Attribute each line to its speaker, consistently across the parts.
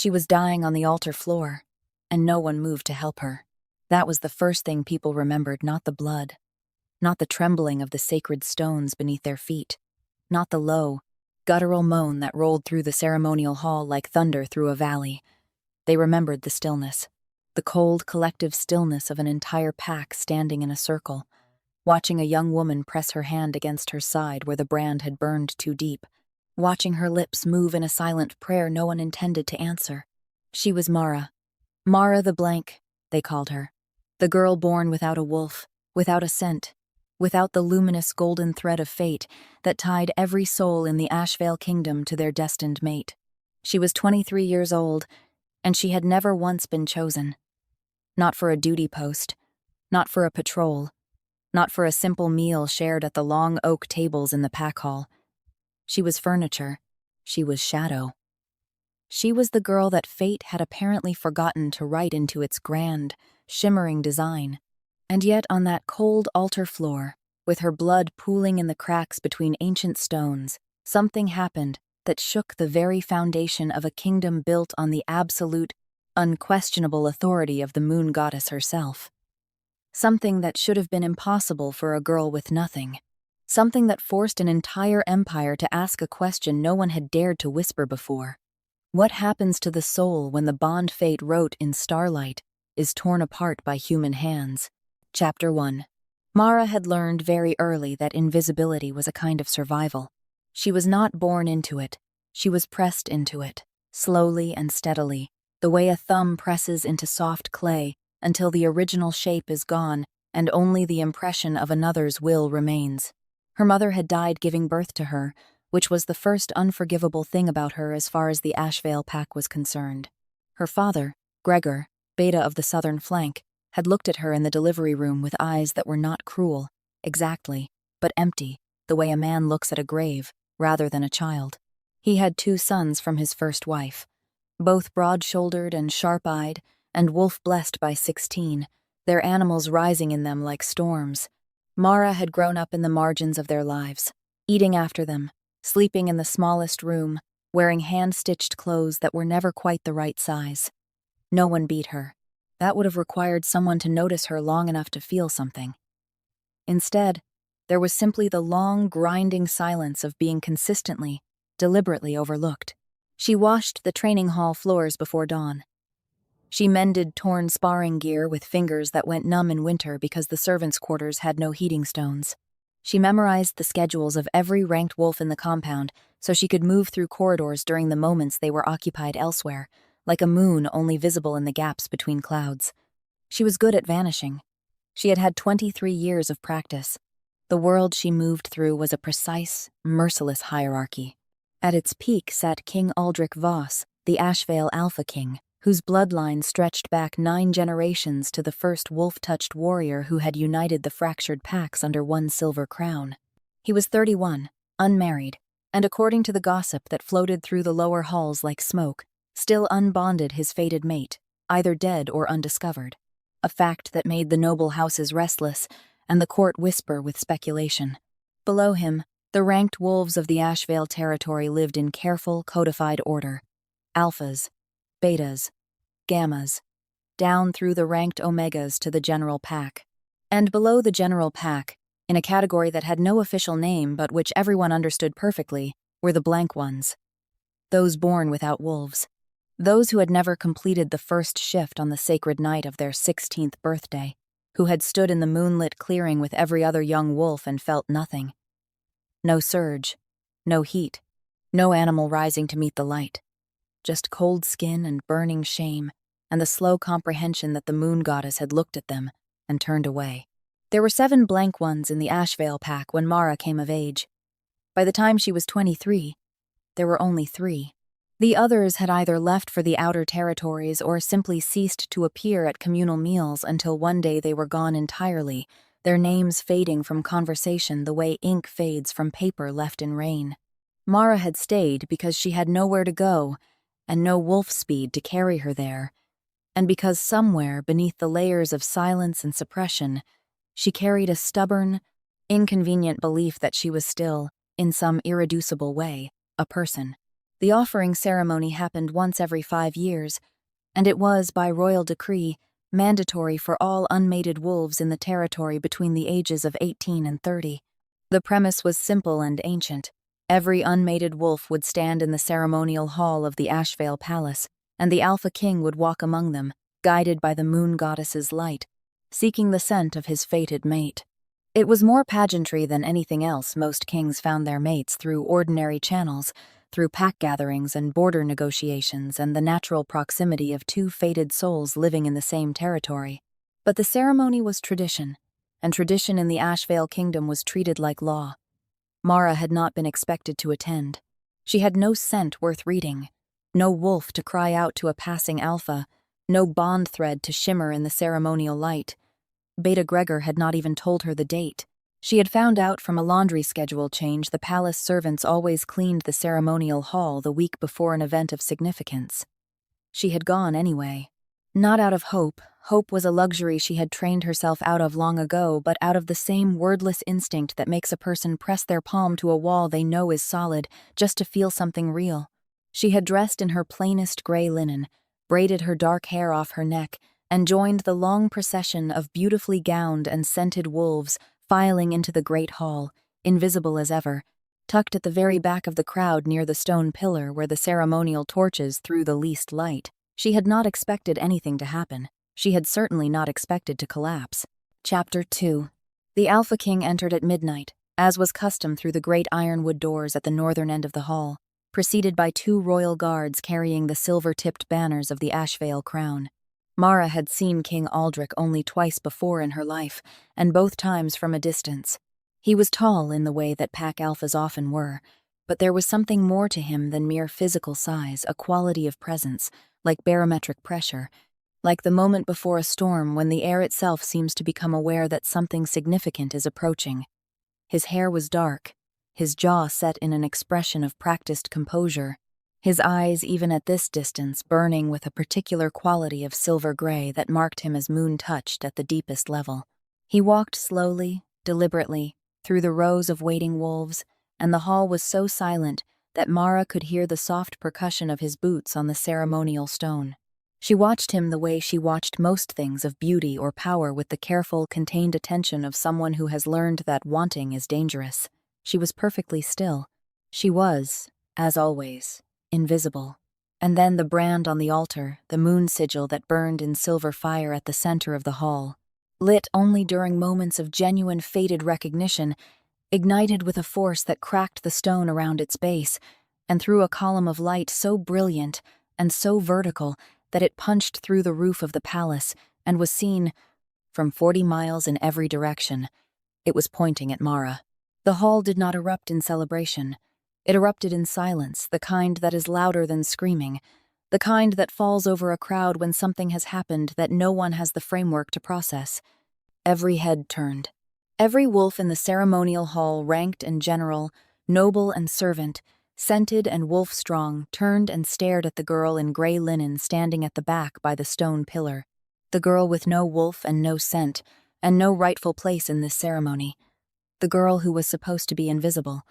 Speaker 1: She was dying on the altar floor, and no one moved to help her. That was the first thing people remembered, not the blood, not the trembling of the sacred stones beneath their feet, not the low, guttural moan that rolled through the ceremonial hall like thunder through a valley. They remembered the stillness, the cold, collective stillness of an entire pack standing in a circle, watching a young woman press her hand against her side where the brand had burned too deep, watching her lips move in a silent prayer no one intended to answer. She was Mara. Mara the Blank, they called her. The girl born without a wolf, without a scent, without the luminous golden thread of fate that tied every soul in the Ashvale kingdom to their destined mate. She was 23 years old, and she had never once been chosen. Not for a duty post, not for a patrol, not for a simple meal shared at the long oak tables in the pack hall. She was furniture. She was shadow. She was the girl that fate had apparently forgotten to write into its grand, shimmering design. And yet on that cold altar floor, with her blood pooling in the cracks between ancient stones, something happened that shook the very foundation of a kingdom built on the absolute, unquestionable authority of the moon goddess herself. Something that should have been impossible for a girl with nothing. Something that forced an entire empire to ask a question no one had dared to whisper before. What happens to the soul when the bond fate wrote in starlight is torn apart by human hands? Chapter 1. Mara had learned very early that invisibility was a kind of survival. She was not born into it. She was pressed into it, slowly and steadily, the way a thumb presses into soft clay until the original shape is gone and only the impression of another's will remains. Her mother had died giving birth to her, which was the first unforgivable thing about her as far as the Ashvale pack was concerned. Her father, Gregor, Beta of the southern flank, had looked at her in the delivery room with eyes that were not cruel, exactly, but empty, the way a man looks at a grave, rather than a child. He had 2 sons from his first wife, both broad-shouldered and sharp-eyed, and wolf-blessed by 16, their animals rising in them like storms. Mara had grown up in the margins of their lives, eating after them, sleeping in the smallest room, wearing hand-stitched clothes that were never quite the right size. No one beat her. That would have required someone to notice her long enough to feel something. Instead, there was simply the long, grinding silence of being consistently, deliberately overlooked. She washed the training hall floors before dawn. She mended torn sparring gear with fingers that went numb in winter because the servants' quarters had no heating stones. She memorized the schedules of every ranked wolf in the compound so she could move through corridors during the moments they were occupied elsewhere, like a moon only visible in the gaps between clouds. She was good at vanishing. She had had 23 years of practice. The world she moved through was a precise, merciless hierarchy. At its peak sat King Aldrich Voss, the Ashvale Alpha King, whose bloodline stretched back 9 generations to the first wolf-touched warrior who had united the fractured packs under one silver crown. He was 31, unmarried, and according to the gossip that floated through the lower halls like smoke, still unbonded his fated mate, either dead or undiscovered, a fact that made the noble houses restless and the court whisper with speculation. Below him, the ranked wolves of the Ashvale territory lived in careful, codified order. Alphas, betas, gammas, down through the ranked omegas to the general pack. And below the general pack, in a category that had no official name but which everyone understood perfectly, were the blank ones. Those born without wolves. Those who had never completed the first shift on the sacred night of their 16th birthday, who had stood in the moonlit clearing with every other young wolf and felt nothing. No surge, no heat, no animal rising to meet the light. Just cold skin and burning shame, and the slow comprehension that the moon goddess had looked at them and turned away. There were 7 blank ones in the Ashvale pack when Mara came of age. By the time she was 23, there were only 3. The others had either left for the outer territories or simply ceased to appear at communal meals until one day they were gone entirely, their names fading from conversation the way ink fades from paper left in rain. Mara had stayed because she had nowhere to go, and no wolf speed to carry her there, and because somewhere beneath the layers of silence and suppression, she carried a stubborn, inconvenient belief that she was still, in some irreducible way, a person. The offering ceremony happened once every 5 years, and it was, by royal decree, mandatory for all unmated wolves in the territory between the ages of 18 and 30. The premise was simple and ancient. Every unmated wolf would stand in the ceremonial hall of the Ashvale Palace, and the Alpha King would walk among them, guided by the moon goddess's light, seeking the scent of his fated mate. It was more pageantry than anything else. Most kings found their mates through ordinary channels, through pack gatherings and border negotiations and the natural proximity of two fated souls living in the same territory. But the ceremony was tradition, and tradition in the Ashvale Kingdom was treated like law. Mara had not been expected to attend. She had no scent worth reading, no wolf to cry out to a passing alpha, no bond thread to shimmer in the ceremonial light. Beta Gregor had not even told her the date. She had found out from a laundry schedule change the palace servants always cleaned the ceremonial hall the week before an event of significance. She had gone anyway. Not out of hope. Hope was a luxury she had trained herself out of long ago, but out of the same wordless instinct that makes a person press their palm to a wall they know is solid just to feel something real. She had dressed in her plainest gray linen, braided her dark hair off her neck, and joined the long procession of beautifully gowned and scented wolves filing into the great hall, invisible as ever, tucked at the very back of the crowd near the stone pillar where the ceremonial torches threw the least light. She had not expected anything to happen. She had certainly not expected to collapse. Chapter 2. The Alpha King entered at midnight, as was custom through the great ironwood doors at the northern end of the hall, preceded by 2 royal guards carrying the silver-tipped banners of the Ashvale crown. Mara had seen King Aldrich only twice before in her life, and both times from a distance. He was tall in the way that pack alphas often were, but there was something more to him than mere physical size, a quality of presence, like barometric pressure, like the moment before a storm when the air itself seems to become aware that something significant is approaching. His hair was dark, his jaw set in an expression of practiced composure, his eyes, even at this distance, burning with a particular quality of silver gray that marked him as moon-touched at the deepest level. He walked slowly, deliberately, through the rows of waiting wolves, and the hall was so silent that Mara could hear the soft percussion of his boots on the ceremonial stone. She watched him the way she watched most things of beauty or power, with the careful, contained attention of someone who has learned that wanting is dangerous. She was perfectly still. She was, as always, invisible. And then the brand on the altar, the moon sigil that burned in silver fire at the center of the hall, lit only during moments of genuine fated recognition, ignited with a force that cracked the stone around its base, and threw a column of light so brilliant and so vertical that it punched through the roof of the palace and was seen from 40 miles in every direction. It was pointing at Mara. The hall did not erupt in celebration. It erupted in silence, the kind that is louder than screaming, the kind that falls over a crowd when something has happened that no one has the framework to process. Every head turned. Every wolf in the ceremonial hall, ranked and general, noble and servant, scented and wolf-strong, turned and stared at the girl in gray linen standing at the back by the stone pillar. The girl with no wolf and no scent, and no rightful place in this ceremony. The girl who was supposed to be invisible.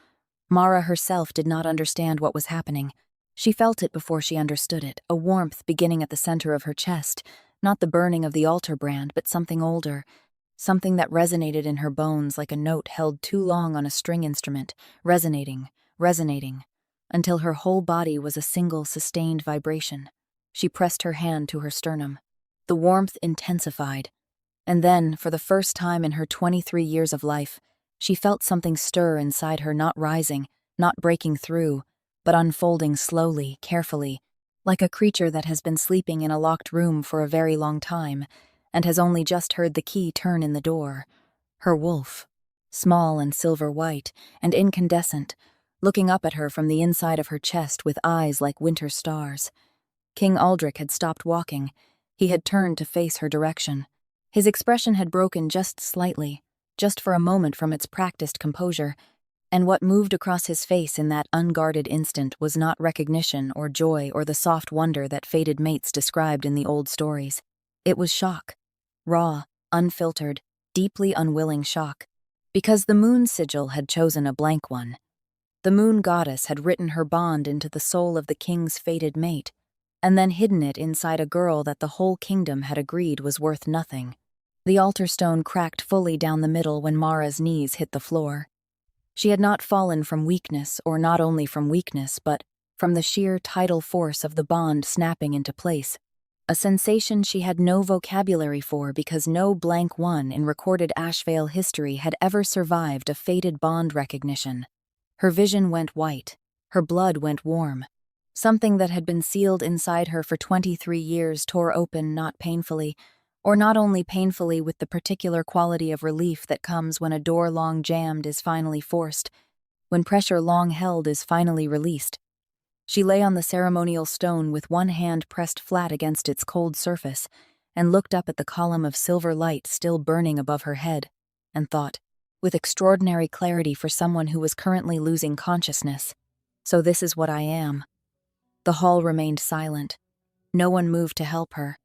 Speaker 1: Mara herself did not understand what was happening. She felt it before she understood it, a warmth beginning at the center of her chest, not the burning of the altar brand, but something older, something that resonated in her bones like a note held too long on a string instrument, resonating, until her whole body was a single sustained vibration. She pressed her hand to her sternum. The warmth intensified, and then, for the first time in her 23 years of life, she felt something stir inside her, not rising, not breaking through, but unfolding slowly, carefully, like a creature that has been sleeping in a locked room for a very long time, and has only just heard the key turn in the door. Her wolf, small and silver-white and incandescent, looking up at her from the inside of her chest with eyes like winter stars. King Aldrich had stopped walking. He had turned to face her direction. His expression had broken just slightly, just for a moment from its practiced composure, and what moved across his face in that unguarded instant was not recognition or joy or the soft wonder that fated mates described in the old stories. It was shock. Raw, unfiltered, deeply unwilling shock. Because the moon sigil had chosen a blank one. The moon goddess had written her bond into the soul of the king's fated mate, and then hidden it inside a girl that the whole kingdom had agreed was worth nothing. The altar stone cracked fully down the middle when Mara's knees hit the floor. She had not fallen from weakness, or not only from weakness, but from the sheer tidal force of the bond snapping into place, a sensation she had no vocabulary for because no blank one in recorded Ashvale history had ever survived a fated bond recognition. Her vision went white, her blood went warm. Something that had been sealed inside her for 23 years tore open not painfully, or not only painfully with the particular quality of relief that comes when a door long jammed is finally forced, when pressure long held is finally released. She lay on the ceremonial stone with one hand pressed flat against its cold surface and looked up at the column of silver light still burning above her head, and thought, with extraordinary clarity for someone who was currently losing consciousness, "So this is what I am." The hall remained silent. No one moved to help her.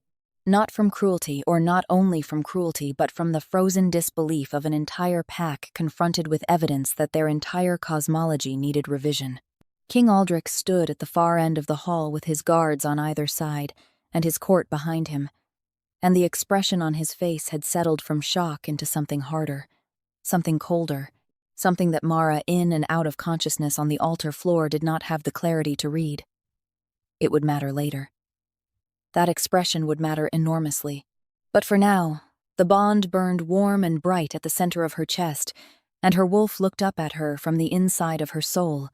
Speaker 1: Not from cruelty, or not only from cruelty, but from the frozen disbelief of an entire pack confronted with evidence that their entire cosmology needed revision. King Aldrich stood at the far end of the hall with his guards on either side and his court behind him, and the expression on his face had settled from shock into something harder, something colder, something that Mara, in and out of consciousness on the altar floor, did not have the clarity to read. It would matter later. That expression would matter enormously. But for now, the bond burned warm and bright at the center of her chest, and her wolf looked up at her from the inside of her soul,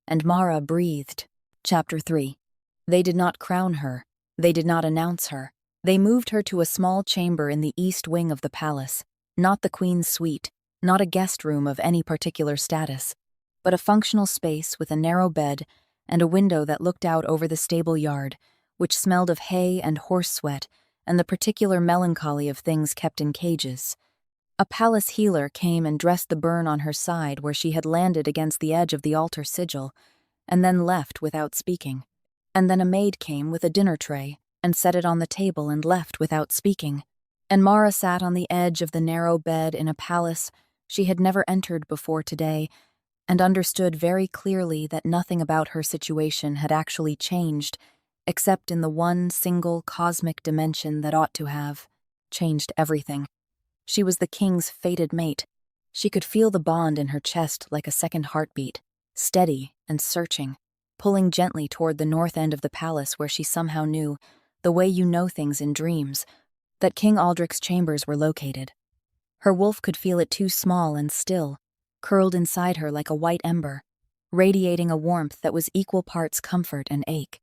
Speaker 1: and Mara breathed. Chapter 3. They did not crown her. They did not announce her. They moved her to a small chamber in the east wing of the palace, not the queen's suite, not a guest room of any particular status, but a functional space with a narrow bed and a window that looked out over the stable yard, which smelled of hay and horse sweat and the particular melancholy of things kept in cages. A palace healer came and dressed the burn on her side where she had landed against the edge of the altar sigil, and then left without speaking. And then a maid came with a dinner tray and set it on the table and left without speaking. And Mara sat on the edge of the narrow bed in a palace she had never entered before today, and understood very clearly that nothing about her situation had actually changed, except in the one single cosmic dimension that ought to have changed everything. She was the king's fated mate. She could feel the bond in her chest like a second heartbeat, steady and searching, pulling gently toward the north end of the palace where she somehow knew, the way you know things in dreams, that King Aldrich's chambers were located. Her wolf could feel it too small and still, curled inside her like a white ember, radiating a warmth that was equal parts comfort and ache.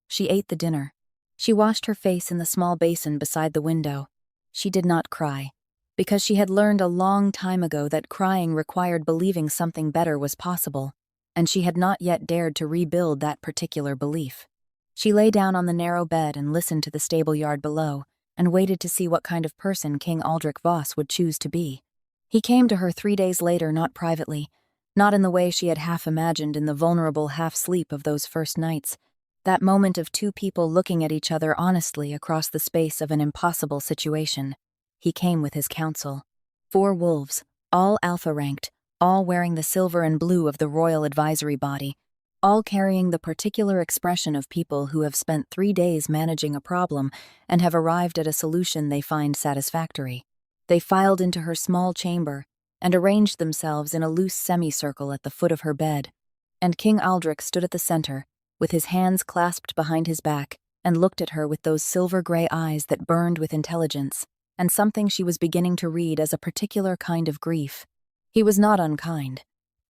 Speaker 1: She ate the dinner. She washed her face in the small basin beside the window. She did not cry, because she had learned a long time ago that crying required believing something better was possible, and she had not yet dared to rebuild that particular belief. She lay down on the narrow bed and listened to the stable yard below, and waited to see what kind of person King Aldrich Voss would choose to be. He came to her 3 days later, not privately, not in the way she had half imagined in the vulnerable half-sleep of those first nights, that moment of two people looking at each other honestly across the space of an impossible situation. He came with his council. 4 wolves, all alpha-ranked, all wearing the silver and blue of the royal advisory body, all carrying the particular expression of people who have spent 3 days managing a problem and have arrived at a solution they find satisfactory. They filed into her small chamber and arranged themselves in a loose semicircle at the foot of her bed, and King Aldrich stood at the center, with his hands clasped behind his back, and looked at her with those silver-gray eyes that burned with intelligence, and something she was beginning to read as a particular kind of grief. He was not unkind.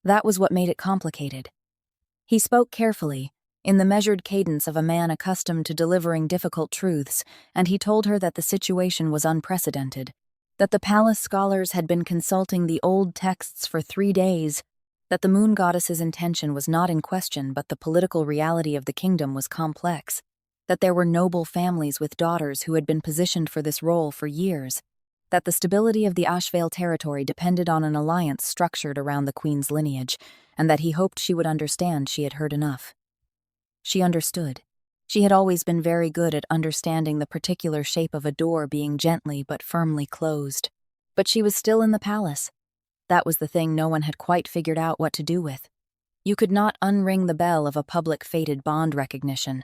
Speaker 1: That was what made it complicated. He spoke carefully, in the measured cadence of a man accustomed to delivering difficult truths, and he told her that the situation was unprecedented, that the palace scholars had been consulting the old texts for 3 days, that the moon goddess's intention was not in question, but the political reality of the kingdom was complex, that there were noble families with daughters who had been positioned for this role for years, that the stability of the Ashvale territory depended on an alliance structured around the queen's lineage, and that he hoped she would understand she had heard enough. She understood. She had always been very good at understanding the particular shape of a door being gently but firmly closed. But she was still in the palace. That was the thing no one had quite figured out what to do with. You could not unring the bell of a public fated bond recognition.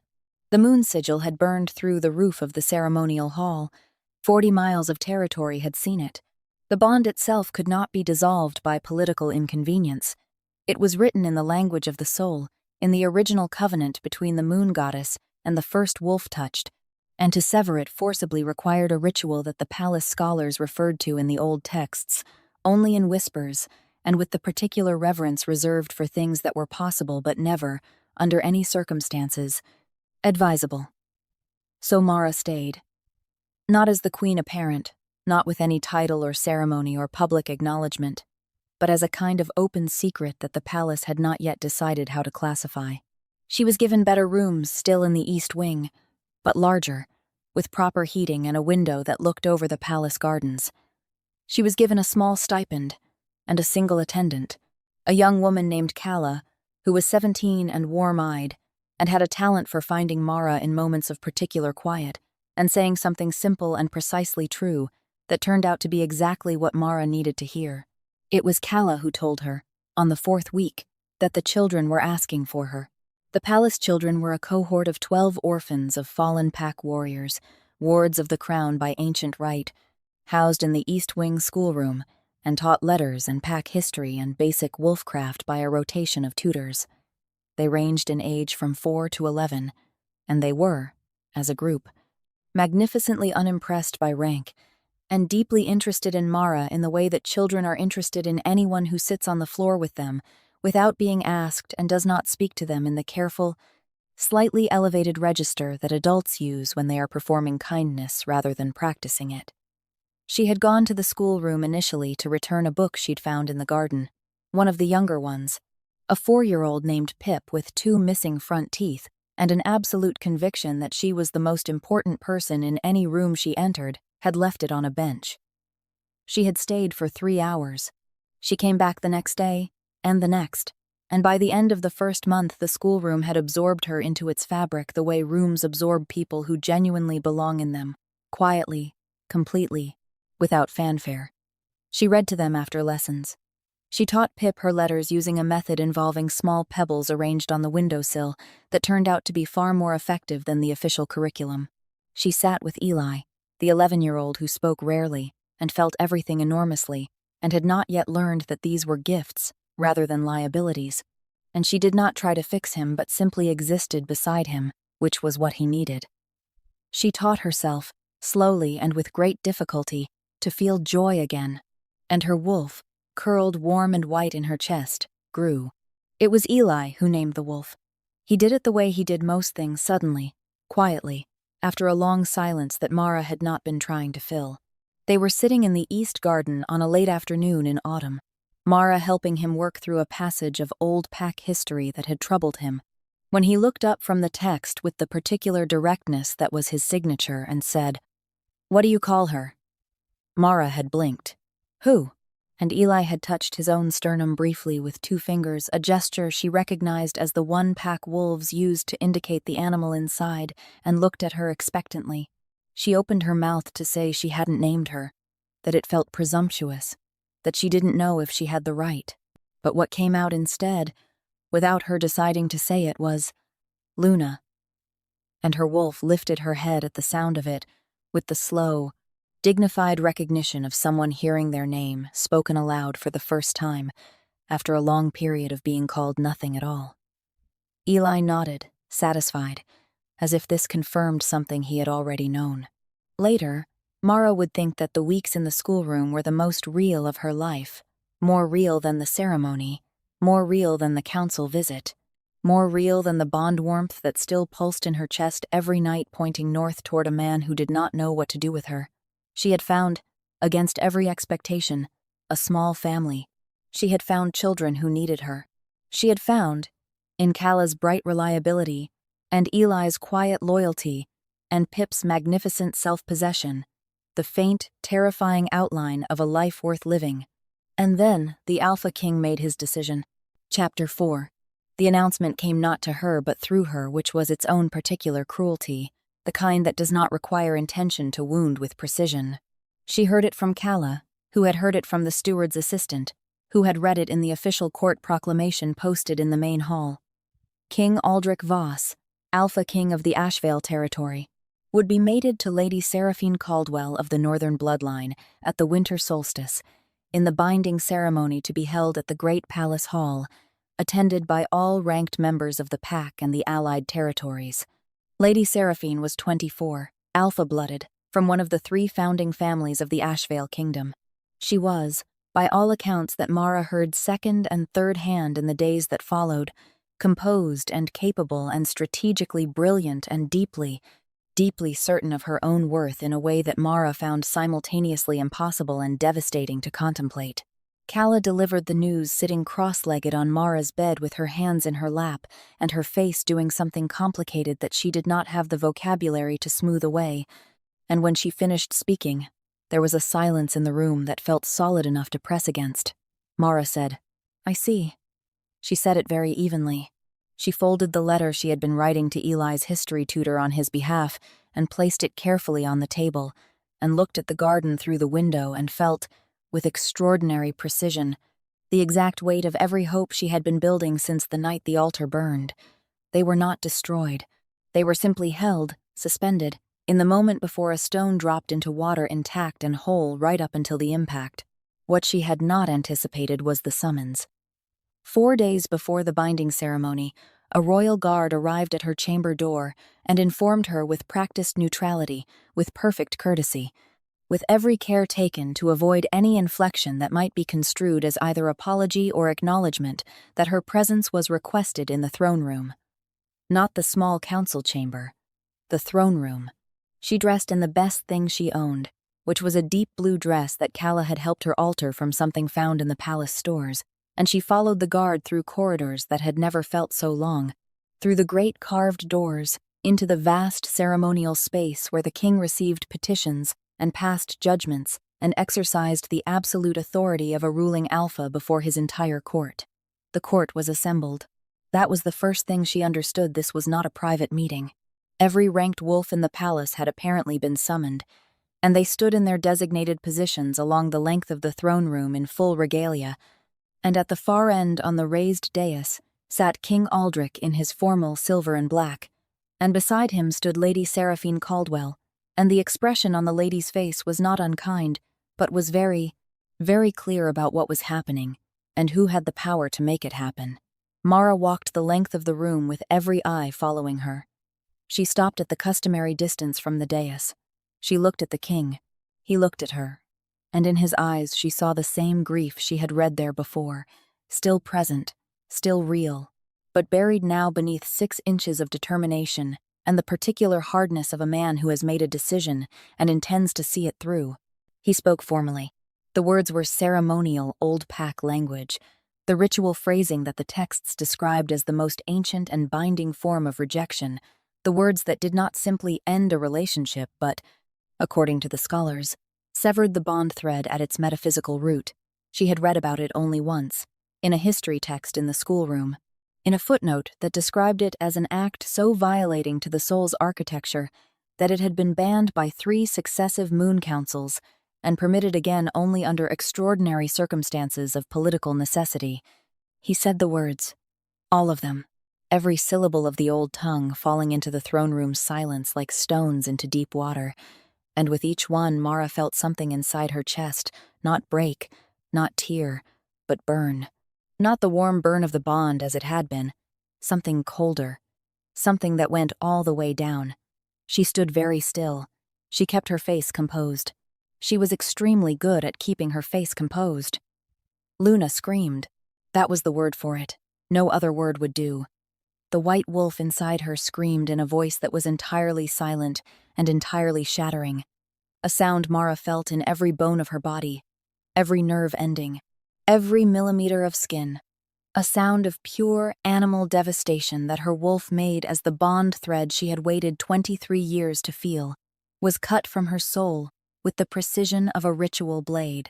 Speaker 1: The Moon Sigil had burned through the roof of the ceremonial hall. 40 miles of territory had seen it. The bond itself could not be dissolved by political inconvenience. It was written in the language of the soul, in the original covenant between the moon goddess and the first wolf touched, and to sever it forcibly required a ritual that the palace scholars referred to in the old texts, only in whispers, and with the particular reverence reserved for things that were possible but never, under any circumstances, advisable. So Mara stayed. Not as the queen apparent, not with any title or ceremony or public acknowledgement, but as a kind of open secret that the palace had not yet decided how to classify. She was given better rooms still in the east wing, but larger, with proper heating and a window that looked over the palace gardens. She was given a small stipend and a single attendant, a young woman named Calla, who was 17 and warm-eyed, and had a talent for finding Mara in moments of particular quiet and saying something simple and precisely true that turned out to be exactly what Mara needed to hear. It was Calla who told her, on the 4th week, that the children were asking for her. The palace children were a cohort of 12 orphans of fallen pack warriors, wards of the crown by ancient right, housed in the East Wing schoolroom, and taught letters and pack history and basic wolfcraft by a rotation of tutors. They ranged in age from 4 to 11, and they were, as a group, magnificently unimpressed by rank, and deeply interested in Mara in the way that children are interested in anyone who sits on the floor with them, without being asked and does not speak to them in the careful, slightly elevated register that adults use when they are performing kindness rather than practicing it. She had gone to the schoolroom initially to return a book she'd found in the garden, one of the younger ones, a 4-year-old named Pip with 2 missing front teeth and an absolute conviction that she was the most important person in any room she entered, had left it on a bench. She had stayed for 3 hours. She came back the next day, and the next, and by the end of the first month the schoolroom had absorbed her into its fabric the way rooms absorb people who genuinely belong in them, quietly, completely, without fanfare. She read to them after lessons. She taught Pip her letters using a method involving small pebbles arranged on the windowsill that turned out to be far more effective than the official curriculum. She sat with Eli, the 11-year-old who spoke rarely and felt everything enormously, and had not yet learned that these were gifts rather than liabilities, and she did not try to fix him but simply existed beside him, which was what he needed. She taught herself, slowly and with great difficulty, to feel joy again, and her wolf, curled warm and white in her chest, grew. It was Eli who named the wolf. He did it the way he did most things suddenly, quietly, after a long silence that Mara had not been trying to fill. They were sitting in the east garden on a late afternoon in autumn, Mara helping him work through a passage of old pack history that had troubled him, when he looked up from the text with the particular directness that was his signature and said, "What do you call her?" Mara had blinked. "Who?" And Eli had touched his own sternum briefly with 2 fingers, a gesture she recognized as the one pack wolves used to indicate the animal inside, and looked at her expectantly. She opened her mouth to say she hadn't named her, that it felt presumptuous, that she didn't know if she had the right. But what came out instead, without her deciding to say it, was Luna. And her wolf lifted her head at the sound of it, with the slow, dignified recognition of someone hearing their name spoken aloud for the first time, after a long period of being called nothing at all. Eli nodded, satisfied, as if this confirmed something he had already known. Later, Mara would think that the weeks in the schoolroom were the most real of her life, more real than the ceremony, more real than the council visit, more real than the bond warmth that still pulsed in her chest every night pointing north toward a man who did not know what to do with her. She had found, against every expectation, a small family. She had found children who needed her. She had found, in Calla's bright reliability, and Eli's quiet loyalty, and Pip's magnificent self-possession, the faint, terrifying outline of a life worth living. And then the Alpha King made his decision. Chapter 4. The announcement came not to her but through her, which was its own particular cruelty, the kind that does not require intention to wound with precision. She heard it from Calla, who had heard it from the steward's assistant, who had read it in the official court proclamation posted in the main hall. King Aldrich Voss, Alpha King of the Ashvale territory, would be mated to Lady Seraphine Caldwell of the Northern bloodline at the winter solstice, in the binding ceremony to be held at the Great Palace Hall, attended by all ranked members of the Pack and the Allied territories. Lady Seraphine was 24, alpha-blooded, from one of the 3 founding families of the Ashvale Kingdom. She was, by all accounts that Mara heard second and third hand in the days that followed, composed and capable and strategically brilliant and deeply certain of her own worth in a way that Mara found simultaneously impossible and devastating to contemplate. Calla delivered the news sitting cross-legged on Mara's bed with her hands in her lap and her face doing something complicated that she did not have the vocabulary to smooth away, and when she finished speaking, there was a silence in the room that felt solid enough to press against. Mara said, "I see." She said it very evenly. She folded the letter she had been writing to Eli's history tutor on his behalf and placed it carefully on the table, and looked at the garden through the window and felt, with extraordinary precision, the exact weight of every hope she had been building since the night the altar burned. They were not destroyed. They were simply held, suspended, in the moment before a stone dropped into water intact and whole right up until the impact. What she had not anticipated was the summons. 4 days before the binding ceremony, a royal guard arrived at her chamber door and informed her with practiced neutrality, with perfect courtesy, with every care taken to avoid any inflection that might be construed as either apology or acknowledgement, that her presence was requested in the throne room. Not the small council chamber. The throne room. She dressed in the best thing she owned, which was a deep blue dress that Calla had helped her alter from something found in the palace stores, and she followed the guard through corridors that had never felt so long, through the great carved doors, into the vast ceremonial space where the king received petitions and passed judgments and exercised the absolute authority of a ruling alpha before his entire court. The court was assembled. That was the first thing she understood. This was not a private meeting. Every ranked wolf in the palace had apparently been summoned, and they stood in their designated positions along the length of the throne room in full regalia, and at the far end on the raised dais sat King Aldrich in his formal silver and black, and beside him stood Lady Seraphine Caldwell, and the expression on the lady's face was not unkind, but was very, very clear about what was happening, and who had the power to make it happen. Mara walked the length of the room with every eye following her. She stopped at the customary distance from the dais. She looked at the king. He looked at her, and in his eyes she saw the same grief she had read there before, still present, still real, but buried now beneath 6 inches of determination and the particular hardness of a man who has made a decision and intends to see it through. He spoke formally. The words were ceremonial old Pack language, the ritual phrasing that the texts described as the most ancient and binding form of rejection, the words that did not simply end a relationship but, according to the scholars, severed the bond thread at its metaphysical root. She had read about it only once, in a history text in the schoolroom, in a footnote that described it as an act so violating to the soul's architecture that it had been banned by 3 successive moon councils and permitted again only under extraordinary circumstances of political necessity. He said the words, all of them, every syllable of the old tongue falling into the throne room's silence like stones into deep water, and with each one Mara felt something inside her chest not break, not tear, but burn. Not the warm burn of the bond as it had been, something colder, something that went all the way down. She stood very still. She kept her face composed. She was extremely good at keeping her face composed. Luna screamed. That was the word for it. No other word would do. The white wolf inside her screamed in a voice that was entirely silent and entirely shattering, a sound Mara felt in every bone of her body, every nerve ending, every millimeter of skin, a sound of pure animal devastation that her wolf made as the bond thread she had waited 23 years to feel was cut from her soul with the precision of a ritual blade.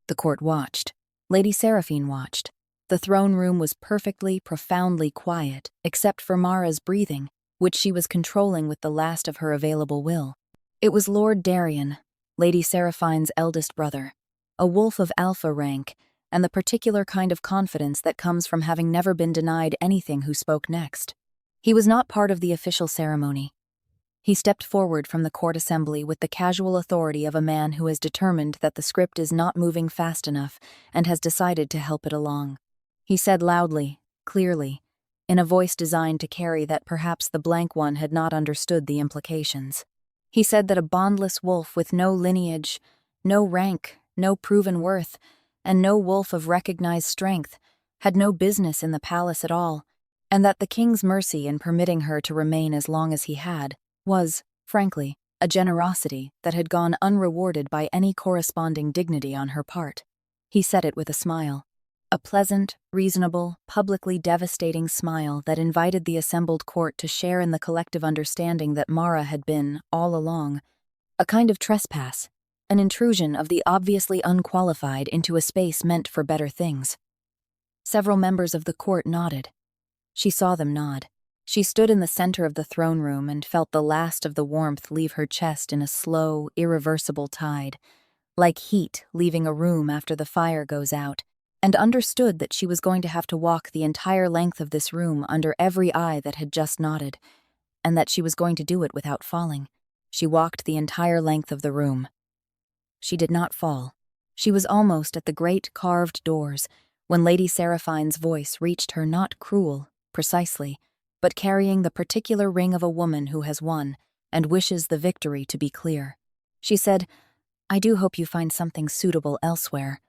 Speaker 1: The court watched. Lady Seraphine watched. The throne room was perfectly, profoundly quiet, except for Mara's breathing, which she was controlling with the last of her available will. It was Lord Darien, Lady Seraphine's eldest brother, a wolf of alpha rank, and the particular kind of confidence that comes from having never been denied anything who spoke next. He was not part of the official ceremony. He stepped forward from the court assembly with the casual authority of a man who has determined that the script is not moving fast enough and has decided to help it along. He said loudly, clearly, in a voice designed to carry that perhaps the blank one had not understood the implications. He said that a bondless wolf with no lineage, no rank, no proven worth, and no wolf of recognized strength had no business in the palace at all, and that the king's mercy in permitting her to remain as long as he had was, frankly, a generosity that had gone unrewarded by any corresponding dignity on her part. He said it with a smile. A pleasant, reasonable, publicly devastating smile that invited the assembled court to share in the collective understanding that Mara had been, all along, a kind of trespass, an intrusion of the obviously unqualified into a space meant for better things. Several members of the court nodded. She saw them nod. She stood in the center of the throne room and felt the last of the warmth leave her chest in a slow, irreversible tide, like heat leaving a room after the fire goes out, and understood that she was going to have to walk the entire length of this room under every eye that had just nodded, and that she was going to do it without falling. She walked the entire length of the room. She did not fall. She was almost at the great carved doors when Lady Seraphine's voice reached her, not cruel, precisely, but carrying the particular ring of a woman who has won and wishes the victory to be clear. She said, "I do hope you find something suitable elsewhere.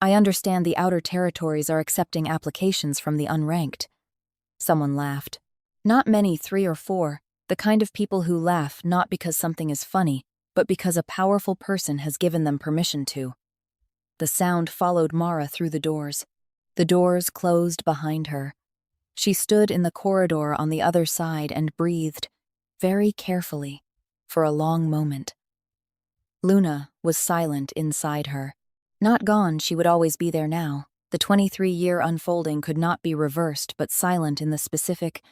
Speaker 1: I understand the outer territories are accepting applications from the unranked." Someone laughed. Not many, 3 or 4, the kind of people who laugh not because something is funny, but because a powerful person has given them permission to. The sound followed Mara through the doors. The doors closed behind her. She stood in the corridor on the other side and breathed, very carefully, for a long moment. Luna was silent inside her. Not gone, she would always be there now. The 23-year unfolding could not be reversed, but silent in the specific,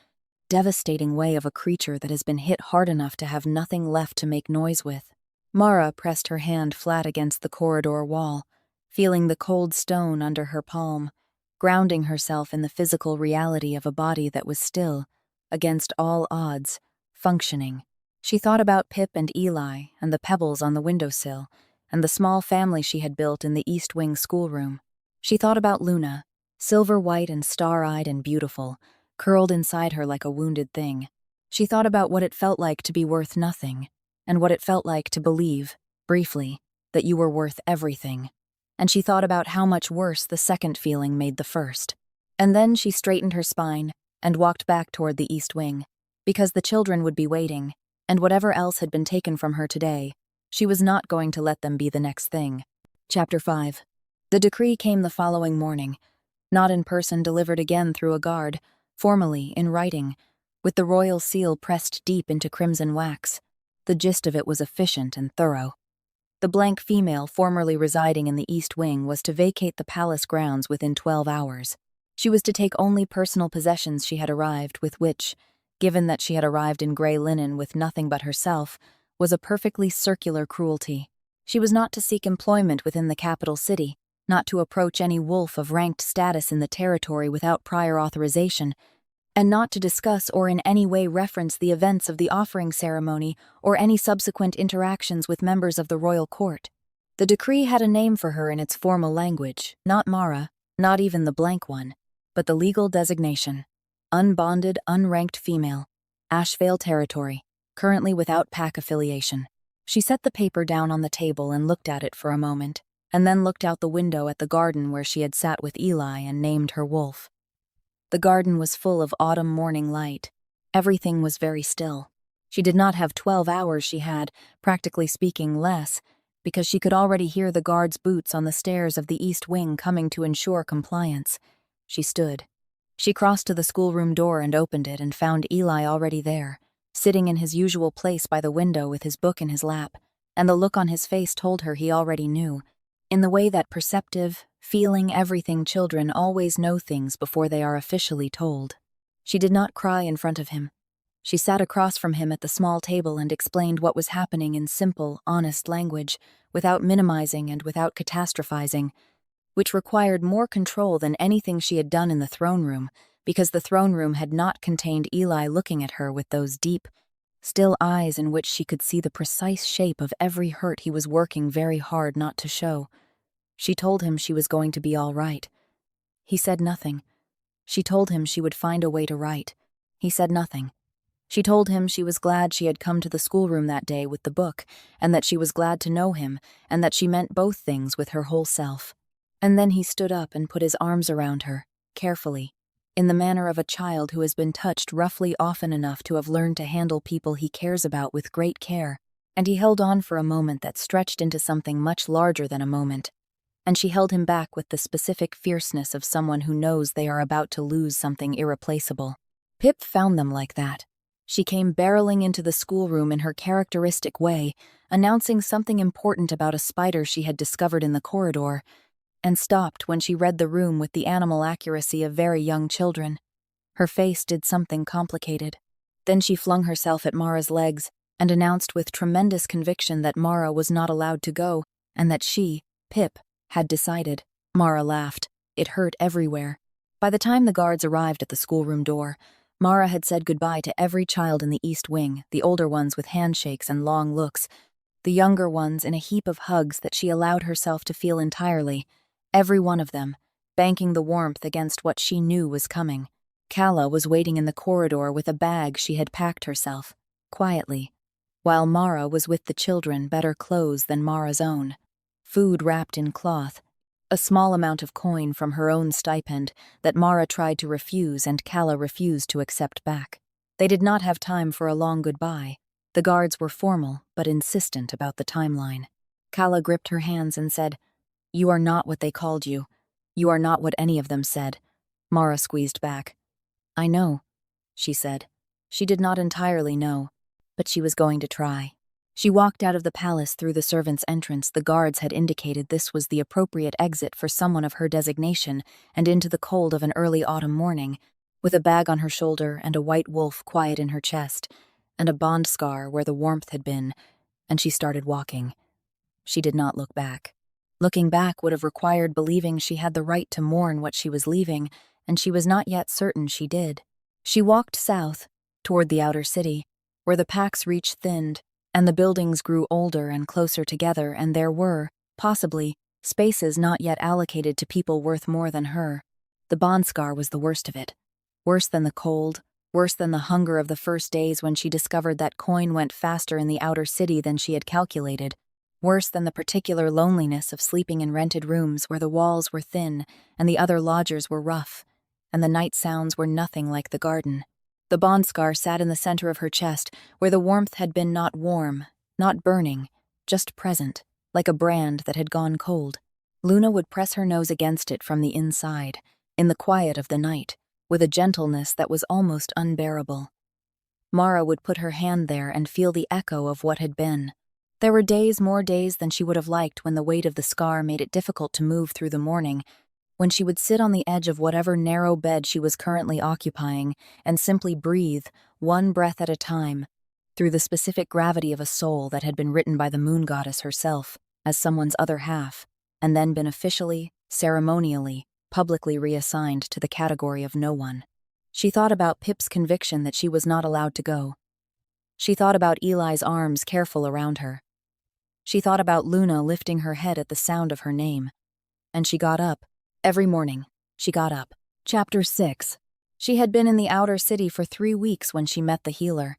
Speaker 1: devastating way of a creature that has been hit hard enough to have nothing left to make noise with. Mara pressed her hand flat against the corridor wall, feeling the cold stone under her palm, grounding herself in the physical reality of a body that was still, against all odds, functioning. She thought about Pip and Eli and the pebbles on the windowsill and the small family she had built in the East Wing schoolroom. She thought about Luna, silver-white and star-eyed and beautiful, curled inside her like a wounded thing. She thought about what it felt like to be worth nothing, and what it felt like to believe, briefly, that you were worth everything. And she thought about how much worse the second feeling made the first. And then she straightened her spine and walked back toward the East Wing, because the children would be waiting, and whatever else had been taken from her today, she was not going to let them be the next thing. Chapter 5. The decree came the following morning, not in person, delivered again through a guard, formally, in writing, with the royal seal pressed deep into crimson wax. The gist of it was efficient and thorough. The blank female formerly residing in the East Wing was to vacate the palace grounds within 12 hours. She was to take only personal possessions she had arrived with, which, given that she had arrived in gray linen with nothing but herself, was a perfectly circular cruelty. She was not to seek employment within the capital city, not to approach any wolf of ranked status in the territory without prior authorization, and not to discuss or in any way reference the events of the offering ceremony or any subsequent interactions with members of the royal court. The decree had a name for her in its formal language, not Mara, not even the blank one, but the legal designation: unbonded, unranked female, Ashvale territory, currently without pack affiliation. She set the paper down on the table and looked at it for a moment, and then looked out the window at the garden where she had sat with Eli and named her wolf. The garden was full of autumn morning light. Everything was very still. She did not have 12 hours, she had, practically speaking, less, because she could already hear the guard's boots on the stairs of the East Wing coming to ensure compliance. She stood. She crossed to the schoolroom door and opened it and found Eli already there, sitting in his usual place by the window with his book in his lap, and the look on his face told her he already knew, in the way that perceptive, feeling everything children always know things before they are officially told. She did not cry in front of him. She sat across from him at the small table and explained what was happening in simple, honest language, without minimizing and without catastrophizing, which required more control than anything she had done in the throne room, because the throne room had not contained Eli looking at her with those deep, still eyes in which she could see the precise shape of every hurt he was working very hard not to show. She told him she was going to be all right. He said nothing. She told him she would find a way to write. He said nothing. She told him she was glad she had come to the schoolroom that day with the book, and that she was glad to know him, and that she meant both things with her whole self. And then he stood up and put his arms around her, carefully, in the manner of a child who has been touched roughly often enough to have learned to handle people he cares about with great care, and he held on for a moment that stretched into something much larger than a moment. And she held him back with the specific fierceness of someone who knows they are about to lose something irreplaceable. Pip found them like that. She came barreling into the schoolroom in her characteristic way, announcing something important about a spider she had discovered in the corridor, and stopped when she read the room with the animal accuracy of very young children. Her face did something complicated. Then she flung herself at Mara's legs and announced with tremendous conviction that Mara was not allowed to go, and that she, Pip, had decided. Mara laughed. It hurt everywhere. By the time the guards arrived at the schoolroom door, Mara had said goodbye to every child in the East Wing, the older ones with handshakes and long looks, the younger ones in a heap of hugs that she allowed herself to feel entirely, every one of them, banking the warmth against what she knew was coming. Kala was waiting in the corridor with a bag she had packed herself, quietly, while Mara was with the children, better clothes than Mara's own, food wrapped in cloth, a small amount of coin from her own stipend that Mara tried to refuse and Kala refused to accept back. They did not have time for a long goodbye. The guards were formal, but insistent about the timeline. Kala gripped her hands and said, "You are not what they called you. You are not what any of them said." Mara squeezed back. "I know," she said. She did not entirely know, but she was going to try. She walked out of the palace through the servants' entrance. The guards had indicated this was the appropriate exit for someone of her designation, and into the cold of an early autumn morning, with a bag on her shoulder and a white wolf quiet in her chest, and a bond scar where the warmth had been, and she started walking. She did not look back. Looking back would have required believing she had the right to mourn what she was leaving, and she was not yet certain she did. She walked south, toward the outer city, where the Pax Reach thinned, and the buildings grew older and closer together, and there were, possibly, spaces not yet allocated to people worth more than her. The bond scar was the worst of it. Worse than the cold, worse than the hunger of the first days when she discovered that coin went faster in the outer city than she had calculated. Worse than the particular loneliness of sleeping in rented rooms where the walls were thin and the other lodgers were rough, and the night sounds were nothing like the garden. The bond scar sat in the center of her chest, where the warmth had been not warm, not burning, just present, like a brand that had gone cold. Luna would press her nose against it from the inside, in the quiet of the night, with a gentleness that was almost unbearable. Mara would put her hand there and feel the echo of what had been. There were days, more days than she would have liked, when the weight of the scar made it difficult to move through the morning, when she would sit on the edge of whatever narrow bed she was currently occupying and simply breathe, one breath at a time, through the specific gravity of a soul that had been written by the moon goddess herself as someone's other half, and then been officially, ceremonially, publicly reassigned to the category of no one. She thought about Pip's conviction that she was not allowed to go. She thought about Eli's arms careful around her. She thought about Luna lifting her head at the sound of her name. And she got up. Every morning, she got up. Chapter 6. She had been in the outer city for 3 weeks when she met the healer.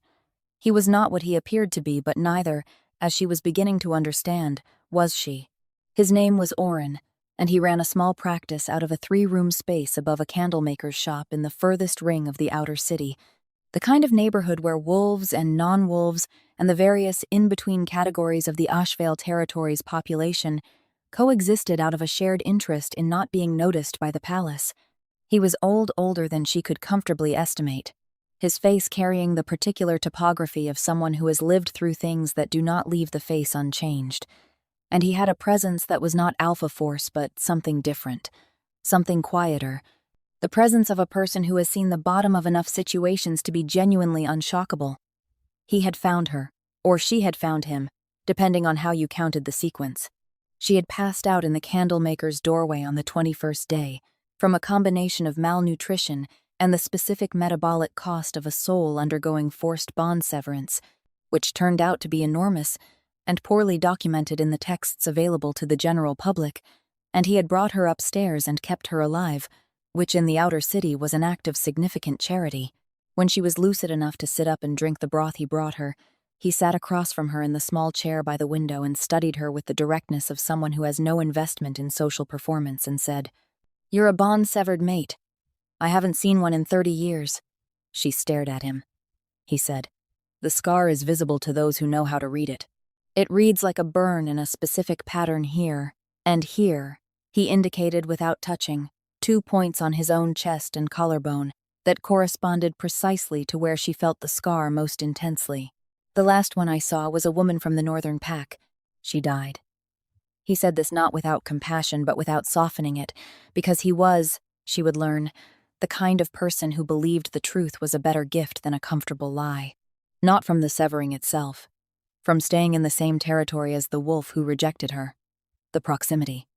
Speaker 1: He was not what he appeared to be, but neither, as she was beginning to understand, was she. His name was Oren, and he ran a small practice out of a 3-room space above a candlemaker's shop in the furthest ring of the outer city, the kind of neighborhood where wolves and non-wolves and the various in-between categories of the Ashvale territory's population coexisted out of a shared interest in not being noticed by the palace. He was older than she could comfortably estimate, his face carrying the particular topography of someone who has lived through things that do not leave the face unchanged. And he had a presence that was not alpha force, but something different, something quieter, the presence of a person who has seen the bottom of enough situations to be genuinely unshockable. He had found her, or she had found him, depending on how you counted the sequence. She had passed out in the candlemaker's doorway on the 21st day, from a combination of malnutrition and the specific metabolic cost of a soul undergoing forced bond severance, which turned out to be enormous and poorly documented in the texts available to the general public, and he had brought her upstairs and kept her alive, which in the outer city was an act of significant charity. When she was lucid enough to sit up and drink the broth he brought her, he sat across from her in the small chair by the window and studied her with the directness of someone who has no investment in social performance and said, "You're a bond-severed mate. I haven't seen one in 30 years. She stared at him. He said, "The scar is visible to those who know how to read it. It reads like a burn in a specific pattern here, and here," he indicated without touching, 2 points on his own chest and collarbone that corresponded precisely to where she felt the scar most intensely. "The last one I saw was a woman from the northern pack. She died." He said this not without compassion but without softening it, because he was, she would learn, the kind of person who believed the truth was a better gift than a comfortable lie. Not from the severing itself, from staying in the same territory as the wolf who rejected her. The proximity.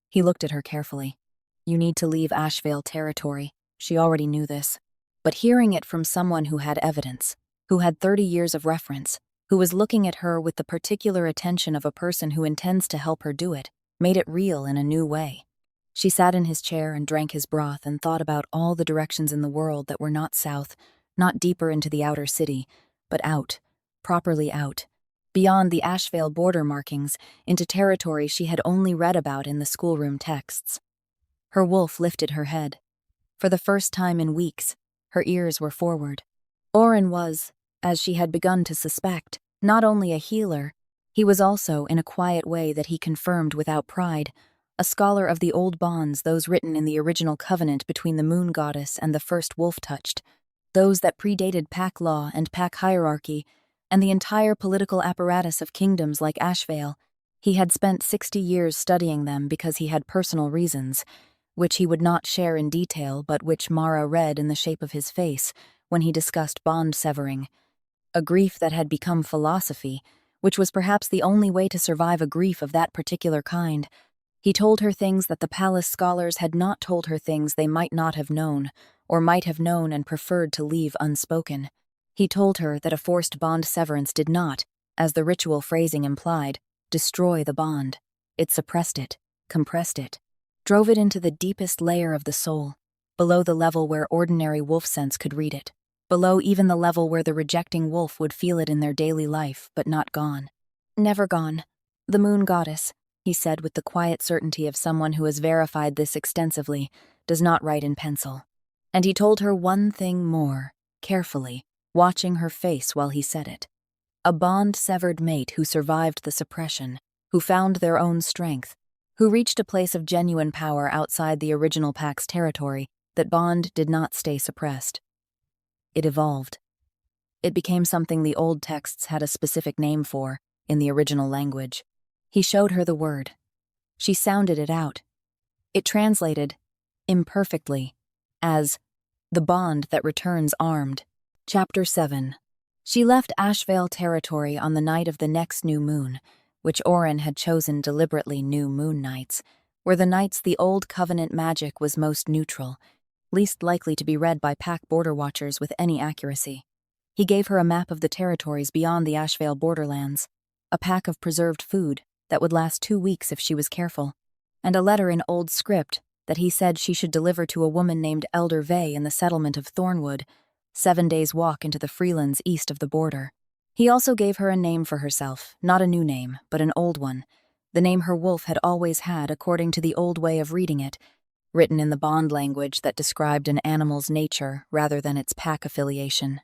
Speaker 1: He looked at her carefully. You need to leave Ashvale territory. She already knew this. But hearing it from someone who had evidence, who had 30 years of reference, who was looking at her with the particular attention of a person who intends to help her do it, made it real in a new way. She sat in his chair and drank his broth and thought about all the directions in the world that were not south, not deeper into the outer city, but out, properly out, beyond the Ashvale border markings, into territory she had only read about in the schoolroom texts. Her wolf lifted her head. For the first time in weeks, her ears were forward. Oren was, as she had begun to suspect, not only a healer, he was also, in a quiet way that he confirmed without pride, a scholar of the old bonds, those written in the original covenant between the moon goddess and the first wolf-touched, those that predated pack law and pack hierarchy, and the entire political apparatus of kingdoms like Ashvale. He had spent 60 years studying them because he had personal reasons, which he would not share in detail but which Mara read in the shape of his face when he discussed bond severing. A grief that had become philosophy, which was perhaps the only way to survive a grief of that particular kind. He told her things that the palace scholars had not told her, things they might not have known, or might have known and preferred to leave unspoken. He told her that a forced bond severance did not, as the ritual phrasing implied, destroy the bond. It suppressed it, compressed it, drove it into the deepest layer of the soul, below the level where ordinary wolf sense could read it, below even the level where the rejecting wolf would feel it in their daily life, but not gone. Never gone. The moon goddess, he said with the quiet certainty of someone who has verified this extensively, does not write in pencil. And he told her one thing more, carefully, watching her face while he said it. A bond-severed mate who survived the suppression, who found their own strength, who reached a place of genuine power outside the original pack's territory, that bond did not stay suppressed. It evolved. It became something the old texts had a specific name for, in the original language. He showed her the word. She sounded it out. It translated, imperfectly, as the bond that returns armed. Chapter 7. She left Ashvale territory on the night of the next new moon, which Oren had chosen deliberately new moon nights, were the nights the old covenant magic was most neutral, least likely to be read by pack border watchers with any accuracy. He gave her a map of the territories beyond the Ashvale borderlands, a pack of preserved food that would last 2 weeks if she was careful, and a letter in old script that he said she should deliver to a woman named Elder Vey in the settlement of Thornwood, 7 days' walk into the Freelands east of the border. He also gave her a name for herself, not a new name, but an old one, the name her wolf had always had according to the old way of reading it, written in the bond language that described an animal's nature rather than its pack affiliation.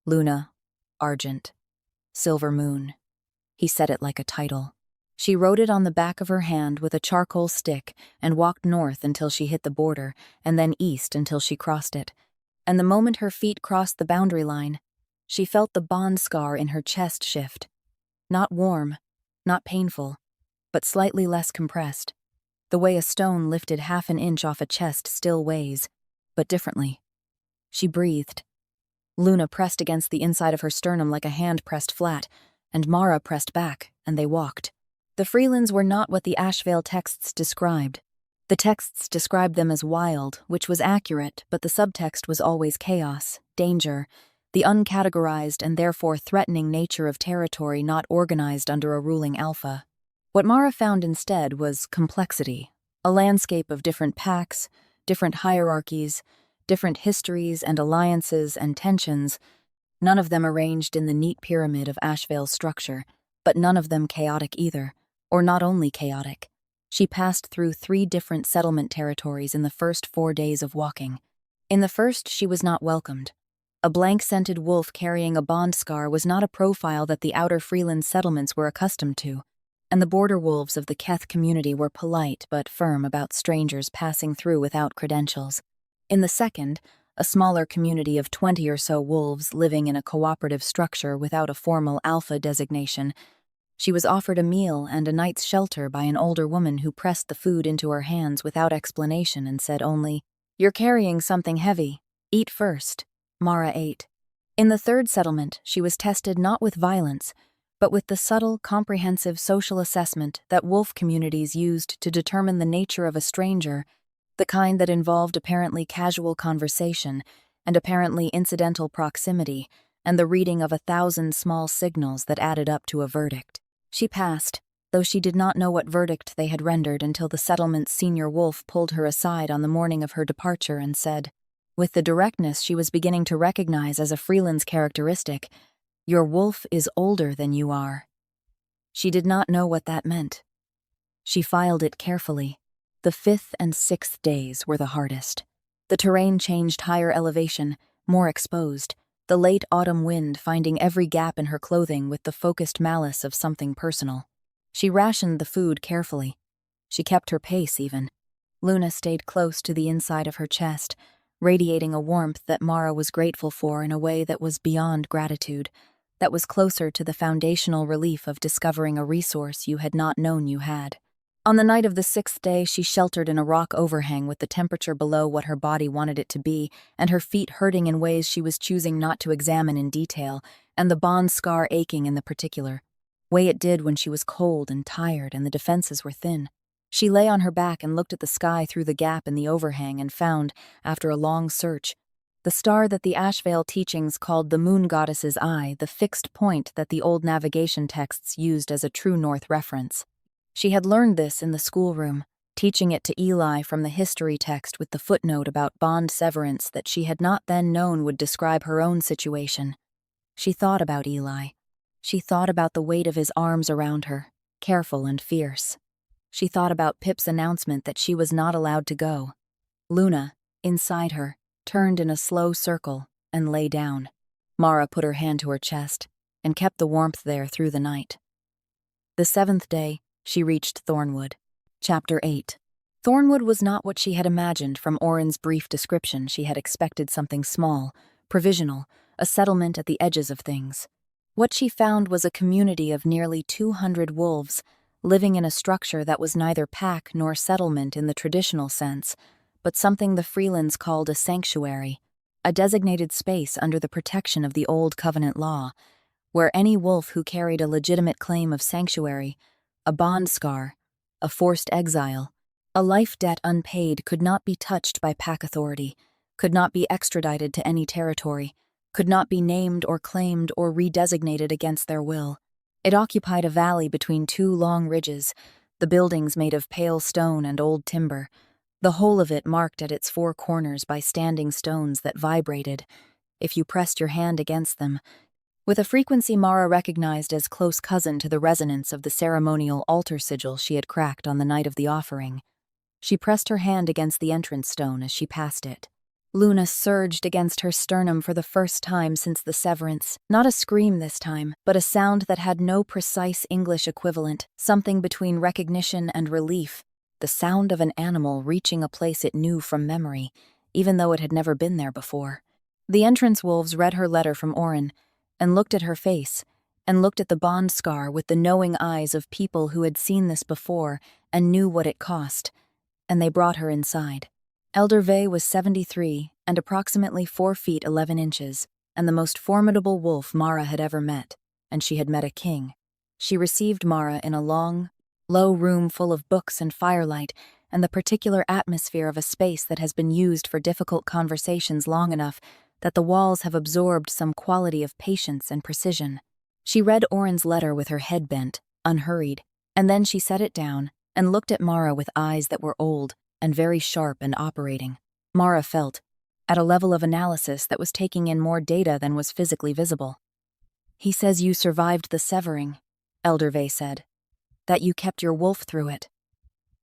Speaker 1: Luna, Argent, Silver Moon. He said it like a title. She wrote it on the back of her hand with a charcoal stick and walked north until she hit the border, and then east until she crossed it. And the moment her feet crossed the boundary line, she felt the bond scar in her chest shift. Not warm, not painful, but slightly less compressed. The way a stone lifted half an inch off a chest still weighs, but differently. She breathed. Luna pressed against the inside of her sternum like a hand pressed flat, and Mara pressed back, and they walked. The Freelands were not what the Ashvale texts described. The texts described them as wild, which was accurate, but the subtext was always chaos, danger, the uncategorized and therefore threatening nature of territory not organized under a ruling alpha. What Mara found instead was complexity, a landscape of different packs, different hierarchies, different histories and alliances and tensions, none of them arranged in the neat pyramid of Ashvale's structure, but none of them chaotic either, or not only chaotic. She passed through 3 different settlement territories in the first 4 days of walking. In the first, she was not welcomed. A blank-scented wolf carrying a bond scar was not a profile that the outer Freeland settlements were accustomed to, and the border wolves of the Keth community were polite but firm about strangers passing through without credentials. In the second, a smaller community of 20 or so wolves living in a cooperative structure without a formal alpha designation, she was offered a meal and a night's shelter by an older woman who pressed the food into her hands without explanation and said only, "You're carrying something heavy. Eat first." Mara ate. In the third settlement, she was tested not with violence, but with the subtle, comprehensive social assessment that wolf communities used to determine the nature of a stranger, the kind that involved apparently casual conversation and apparently incidental proximity, and the reading of 1,000 small signals that added up to a verdict. She passed, though she did not know what verdict they had rendered until the settlement's senior wolf pulled her aside on the morning of her departure and said, with the directness she was beginning to recognize as a Freeland's characteristic, "Your wolf is older than you are." She did not know what that meant. She filed it carefully. The 5th and 6th days were the hardest. The terrain changed higher elevation, more exposed, the late autumn wind finding every gap in her clothing with the focused malice of something personal. She rationed the food carefully. She kept her pace even. Luna stayed close to the inside of her chest, radiating a warmth that Mara was grateful for in a way that was beyond gratitude, that was closer to the foundational relief of discovering a resource you had not known you had. On the night of the 6th day, she sheltered in a rock overhang with the temperature below what her body wanted it to be, and her feet hurting in ways she was choosing not to examine in detail, and the bond scar aching in the particular way it did when she was cold and tired and the defenses were thin. She lay on her back and looked at the sky through the gap in the overhang and found, after a long search, the star that the Ashvale teachings called the moon goddess's eye, the fixed point that the old navigation texts used as a true north reference. She had learned this in the schoolroom, teaching it to Eli from the history text with the footnote about bond severance that she had not then known would describe her own situation. She thought about Eli. She thought about the weight of his arms around her, careful and fierce. She thought about Pip's announcement that she was not allowed to go. Luna, inside her, turned in a slow circle and lay down. Mara put her hand to her chest and kept the warmth there through the night. The 7th day, she reached Thornwood. Chapter 8. Thornwood was not what she had imagined from Oren's brief description. She had expected something small, provisional, a settlement at the edges of things. What she found was a community of nearly 200 wolves, living in a structure that was neither pack nor settlement in the traditional sense, but something the Freelands called a sanctuary, a designated space under the protection of the old covenant law, where any wolf who carried a legitimate claim of sanctuary, a bond scar, a forced exile, a life debt unpaid could not be touched by pack authority, could not be extradited to any territory, could not be named or claimed or redesignated against their will. It occupied a valley between 2 long ridges, the buildings made of pale stone and old timber, the whole of it marked at its 4 corners by standing stones that vibrated, if you pressed your hand against them, with a frequency Mara recognized as close cousin to the resonance of the ceremonial altar sigil she had cracked on the night of the offering. She pressed her hand against the entrance stone as she passed it. Luna surged against her sternum for the first time since the severance, not a scream this time, but a sound that had no precise English equivalent, something between recognition and relief, the sound of an animal reaching a place it knew from memory, even though it had never been there before. The entrance wolves read her letter from Oren, and looked at her face, and looked at the bond scar with the knowing eyes of people who had seen this before and knew what it cost, and they brought her inside. Elder Vey was 73 and approximately 4 feet 11 inches, and the most formidable wolf Mara had ever met, and she had met a king. She received Mara in a long, Low room full of books and firelight, and the particular atmosphere of a space that has been used for difficult conversations long enough that the walls have absorbed some quality of patience and precision. She read Oren's letter with her head bent, unhurried, and then she set it down and looked at Mara with eyes that were old and very sharp and operating. Mara felt, at a level of analysis that was taking in more data than was physically visible. "He says you survived the severing," Elder Vey said. "That you kept your wolf through it."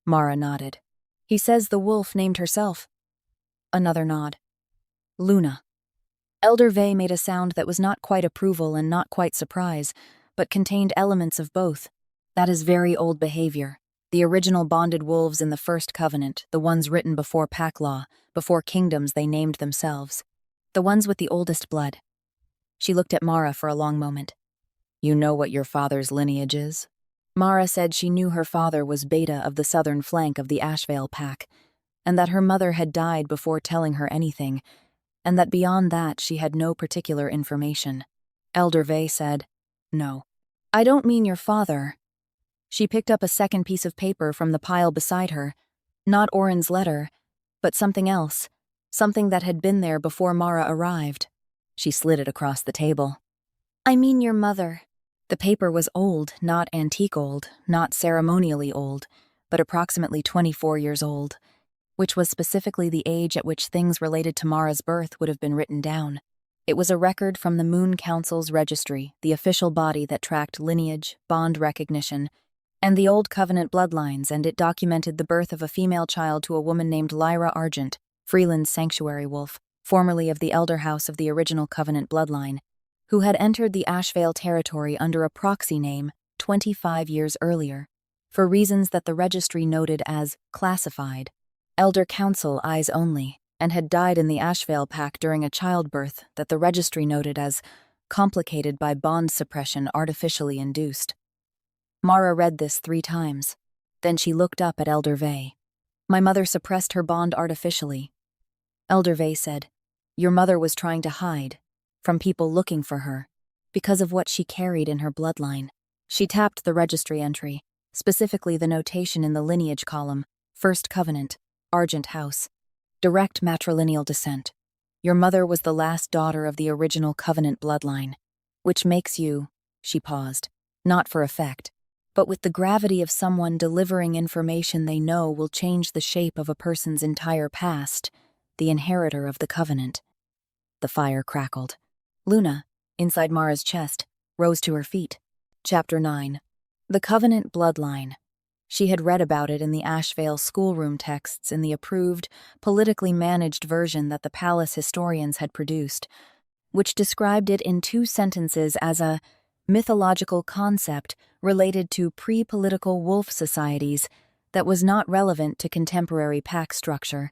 Speaker 1: Mara nodded. "He says the wolf named herself." Another nod. "Luna." Elder Vey made a sound that was not quite approval and not quite surprise, but contained elements of both. "That is very old behavior. The original bonded wolves in the First Covenant, the ones written before pack law, before kingdoms they named themselves. The ones with the oldest blood." She looked at Mara for a long moment. "You know what your father's lineage is?" Mara said she knew her father was Beta of the southern flank of the Ashvale pack, and that her mother had died before telling her anything, and that beyond that she had no particular information. Elder Vey said, "No. I don't mean your father." She picked up a second piece of paper from the pile beside her, not Oren's letter, but something else, something that had been there before Mara arrived. She slid it across the table. "I mean your mother." The paper was old, not antique old, not ceremonially old, but approximately 24 years old, which was specifically the age at which things related to Mara's birth would have been written down. It was a record from the Moon Council's registry, the official body that tracked lineage, bond recognition, and the Old Covenant bloodlines, and it documented the birth of a female child to a woman named Lyra Argent, Freeland's sanctuary wolf, formerly of the elder house of the original Covenant bloodline, who had entered the Ashvale territory under a proxy name 25 years earlier, for reasons that the registry noted as classified, Elder Council eyes only, and had died in the Ashvale pack during a childbirth that the registry noted as complicated by bond suppression artificially induced. Mara read this 3 times. Then she looked up at Elder Vey. "My mother suppressed her bond artificially." Elder Vey said, "Your mother was trying to hide from people looking for her because of what she carried in her bloodline." She tapped the registry entry, specifically the notation in the lineage column, First Covenant, Argent House, direct matrilineal descent. Your mother was the last daughter of the original Covenant bloodline, which makes you, she paused, not for effect, but with the gravity of someone delivering information they know will change the shape of a person's entire past, the inheritor of the Covenant. The fire crackled. Luna, inside Mara's chest, rose to her feet. Chapter 9. The Covenant Bloodline. She had read about it in the Ashvale schoolroom texts in the approved, politically managed version that the palace historians had produced, which described it in 2 sentences as a mythological concept related to pre-political wolf societies that was not relevant to contemporary pack structure.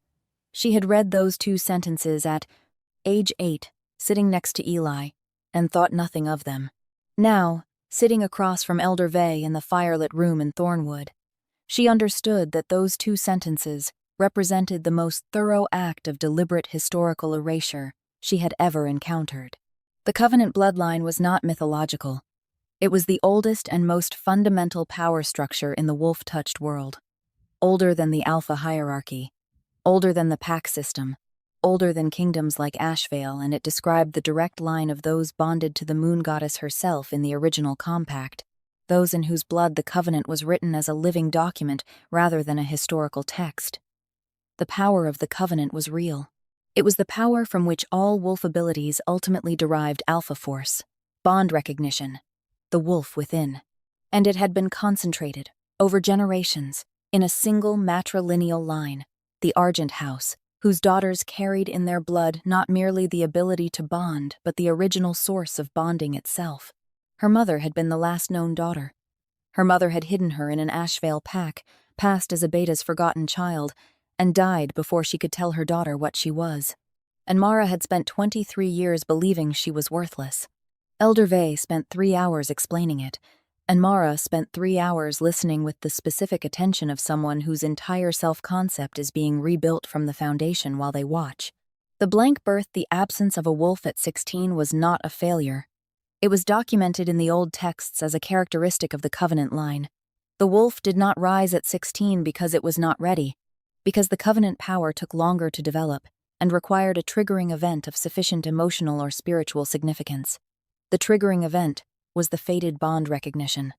Speaker 1: She had read those 2 sentences at age 8, sitting next to Eli, and thought nothing of them. Now, sitting across from Elder Vey in the firelit room in Thornwood, she understood that those 2 sentences represented the most thorough act of deliberate historical erasure she had ever encountered. The Covenant bloodline was not mythological. It was the oldest and most fundamental power structure in the wolf-touched world. Older than the Alpha hierarchy, older than the pack system, older than kingdoms like Ashvale, and it described the direct line of those bonded to the moon goddess herself in the original compact, those in whose blood the Covenant was written as a living document rather than a historical text. The power of the Covenant was real. It was the power from which all wolf abilities ultimately derived alpha force, bond recognition, the wolf within. And it had been concentrated, over generations, in a single matrilineal line, the Argent House, whose daughters carried in their blood not merely the ability to bond, but the original source of bonding itself. Her mother had been the last known daughter. Her mother had hidden her in an Ashvale pack, passed as a Beta's forgotten child, and died before she could tell her daughter what she was. And Mara had spent 23 years believing she was worthless. Elder Vey spent 3 hours explaining it, and Mara spent 3 hours listening with the specific attention of someone whose entire self-concept is being rebuilt from the foundation while they watch. The blank birth, the absence of a wolf at 16, was not a failure. It was documented in the old texts as a characteristic of the Covenant line. The wolf did not rise at 16 because it was not ready, because the covenant power took longer to develop and required a triggering event of sufficient emotional or spiritual significance. The triggering event was the fated bond recognition.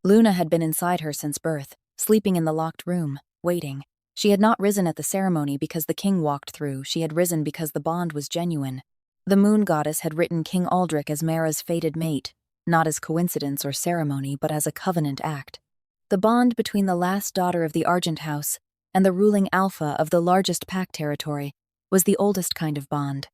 Speaker 1: Luna had been inside her since birth, sleeping in the locked room, waiting. She had not risen at the ceremony because the king walked through, she had risen because the bond was genuine. The moon goddess had written King Aldrich as Mara's fated mate, not as coincidence or ceremony, but as a covenant act. The bond between the last daughter of the Argent house and the ruling alpha of the largest pack territory was the oldest kind of bond,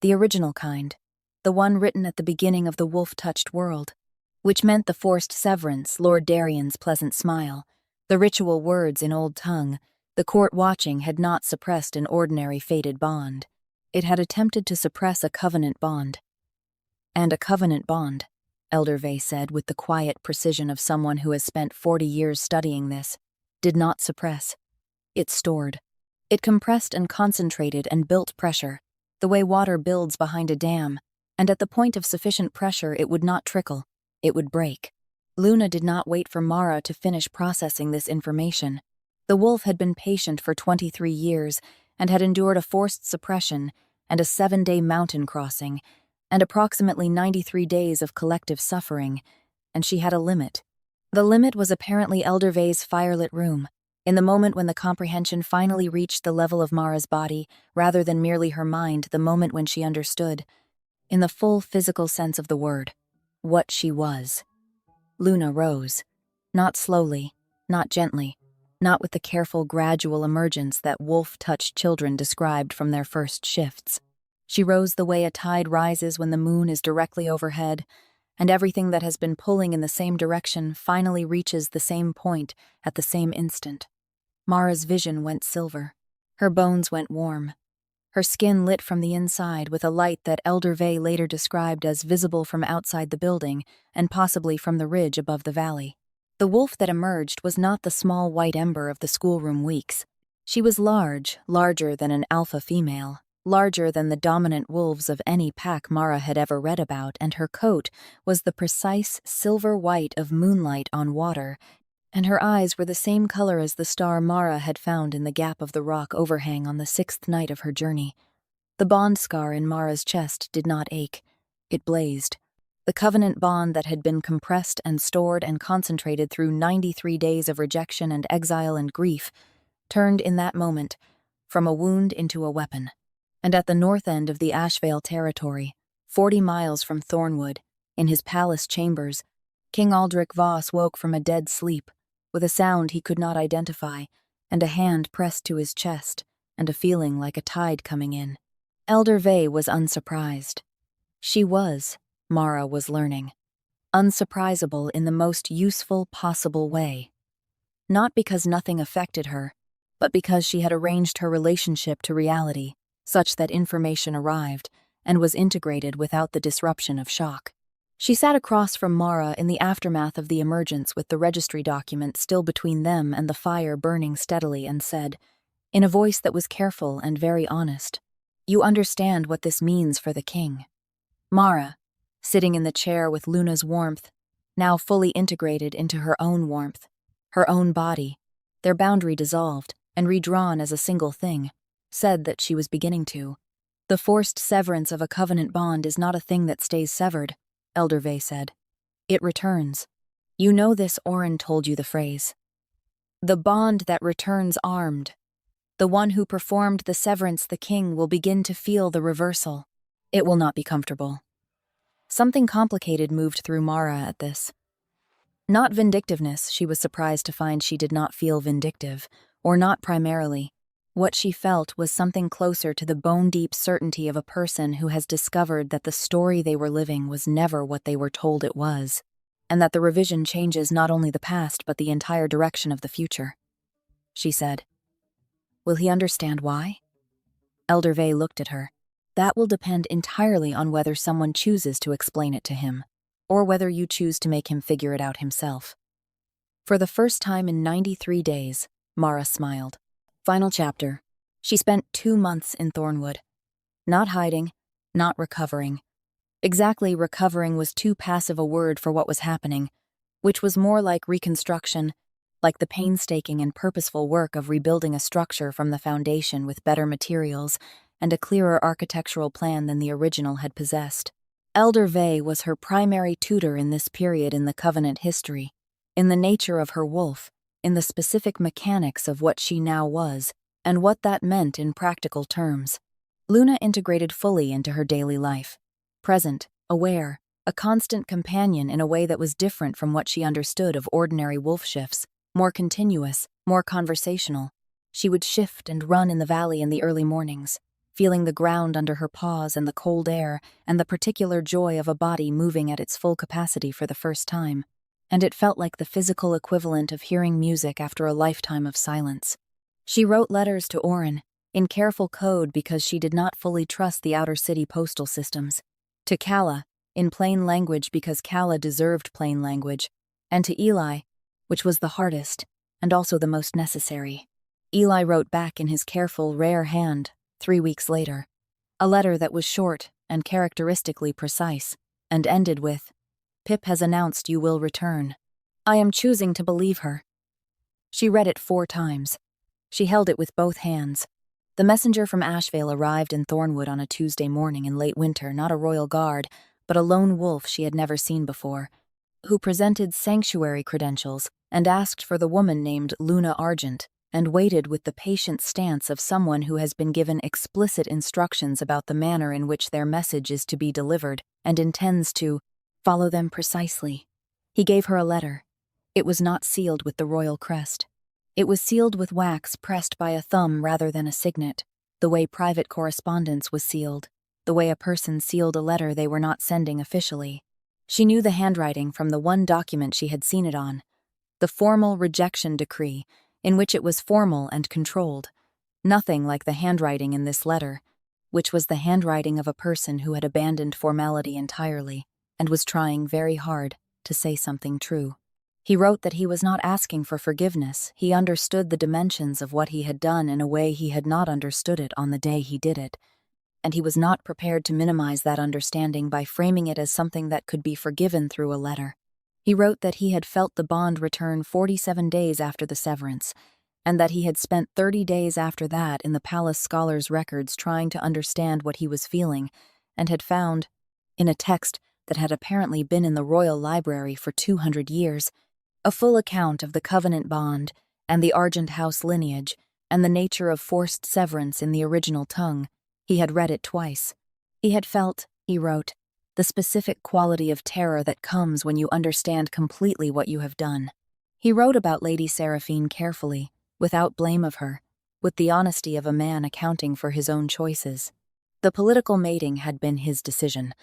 Speaker 1: the original kind, the one written at the beginning of the wolf-touched world, which meant the forced severance, Lord Darien's pleasant smile, the ritual words in old tongue. The court watching had not suppressed an ordinary fated bond. It had attempted to suppress a covenant bond. And a covenant bond, Elder Vey said with the quiet precision of someone who has spent 40 years studying this, did not suppress. It stored. It compressed and concentrated and built pressure, the way water builds behind a dam, and at the point of sufficient pressure it would not trickle, it would break. Luna did not wait for Mara to finish processing this information. The wolf had been patient for 23 years and had endured a forced suppression and a 7-day mountain crossing and approximately 93 days of collective suffering, and she had a limit. The limit was apparently Elder Vey's firelit room, in the moment when the comprehension finally reached the level of Mara's body, rather than merely her mind, the moment when she understood, in the full physical sense of the word, what she was. Luna rose, not slowly, not gently, not with the careful, gradual emergence that wolf-touched children described from their first shifts. She rose the way a tide rises when the moon is directly overhead, and everything that has been pulling in the same direction finally reaches the same point at the same instant. Mara's vision went silver. Her bones went warm. Her skin lit from the inside with a light that Elder Vey later described as visible from outside the building and possibly from the ridge above the valley. The wolf that emerged was not the small white ember of the schoolroom weeks. She was large, larger than an alpha female, larger than the dominant wolves of any pack Mara had ever read about, and her coat was the precise silver white of moonlight on water, and her eyes were the same color as the star Mara had found in the gap of the rock overhang on the 6th night of her journey. The bond scar in Mara's chest did not ache. It blazed. The covenant bond that had been compressed and stored and concentrated through 93 days of rejection and exile and grief turned in that moment from a wound into a weapon. And at the north end of the Ashvale territory, 40 miles from Thornwood, in his palace chambers, King Aldrich Voss woke from a dead sleep, with a sound he could not identify, and a hand pressed to his chest, and a feeling like a tide coming in. Elder Vey was unsurprised. She was, Mara was learning, unsurprisable in the most useful possible way. Not because nothing affected her, but because she had arranged her relationship to reality such that information arrived and was integrated without the disruption of shock. She sat across from Mara in the aftermath of the emergence with the registry document still between them and the fire burning steadily and said, in a voice that was careful and very honest, "You understand what this means for the king." Mara, sitting in the chair with Luna's warmth, now fully integrated into her own warmth, her own body, their boundary dissolved and redrawn as a single thing, said that she was beginning to. The forced severance of a covenant bond is not a thing that stays severed, Elder Vey said. It returns. You know this, Oren told you the phrase. The bond that returns armed. The one who performed the severance, the king, will begin to feel the reversal. It will not be comfortable. Something complicated moved through Mara at this. Not vindictiveness, she was surprised to find she did not feel vindictive, or not primarily. What she felt was something closer to the bone-deep certainty of a person who has discovered that the story they were living was never what they were told it was, and that the revision changes not only the past but the entire direction of the future. She said, "Will he understand why?" Elder Vey looked at her. "That will depend entirely on whether someone chooses to explain it to him, or whether you choose to make him figure it out himself." For the first time in 93 days, Mara smiled. Final chapter. She spent 2 months in Thornwood. Not hiding, not recovering. Exactly, recovering was too passive a word for what was happening, which was more like reconstruction, like the painstaking and purposeful work of rebuilding a structure from the foundation with better materials and a clearer architectural plan than the original had possessed. Elder Vey was her primary tutor in this period in the Covenant history, in the nature of her wolf, in the specific mechanics of what she now was, and what that meant in practical terms. Luna integrated fully into her daily life, present, aware, a constant companion in a way that was different from what she understood of ordinary wolf shifts, more continuous, more conversational. She would shift and run in the valley in the early mornings, feeling the ground under her paws and the cold air and the particular joy of a body moving at its full capacity for the first time. And it felt like the physical equivalent of hearing music after a lifetime of silence. She wrote letters to Oren, in careful code because she did not fully trust the outer city postal systems, to Kala, in plain language because Kala deserved plain language, and to Eli, which was the hardest, and also the most necessary. Eli wrote back in his careful, rare hand, 3 weeks later, a letter that was short and characteristically precise, and ended with, "Pip has announced you will return. I am choosing to believe her." She read it 4 times. She held it with both hands. The messenger from Ashvale arrived in Thornwood on a Tuesday morning in late winter, not a royal guard, but a lone wolf she had never seen before, who presented sanctuary credentials and asked for the woman named Luna Argent, and waited with the patient stance of someone who has been given explicit instructions about the manner in which their message is to be delivered and intends to follow them precisely. He gave her a letter. It was not sealed with the royal crest. It was sealed with wax pressed by a thumb rather than a signet, the way private correspondence was sealed, the way a person sealed a letter they were not sending officially. She knew the handwriting from the one document she had seen it on, the formal rejection decree, in which it was formal and controlled, nothing like the handwriting in this letter, which was the handwriting of a person who had abandoned formality entirely and was trying very hard to say something true. He wrote that he was not asking for forgiveness. He understood the dimensions of what he had done in a way he had not understood it on the day he did it, and he was not prepared to minimize that understanding by framing it as something that could be forgiven through a letter. He wrote that he had felt the bond return 47 days after the severance, and that he had spent 30 days after that in the palace scholars' records trying to understand what he was feeling, and had found, in a text that had apparently been in the royal library for 200 years, a full account of the covenant bond and the Argent house lineage and the nature of forced severance in the original tongue. He had read it twice. He had felt, he wrote, the specific quality of terror that comes when you understand completely what you have done. He wrote about Lady Seraphine carefully, without blame of her, with the honesty of a man accounting for his own choices. The political mating had been his decision,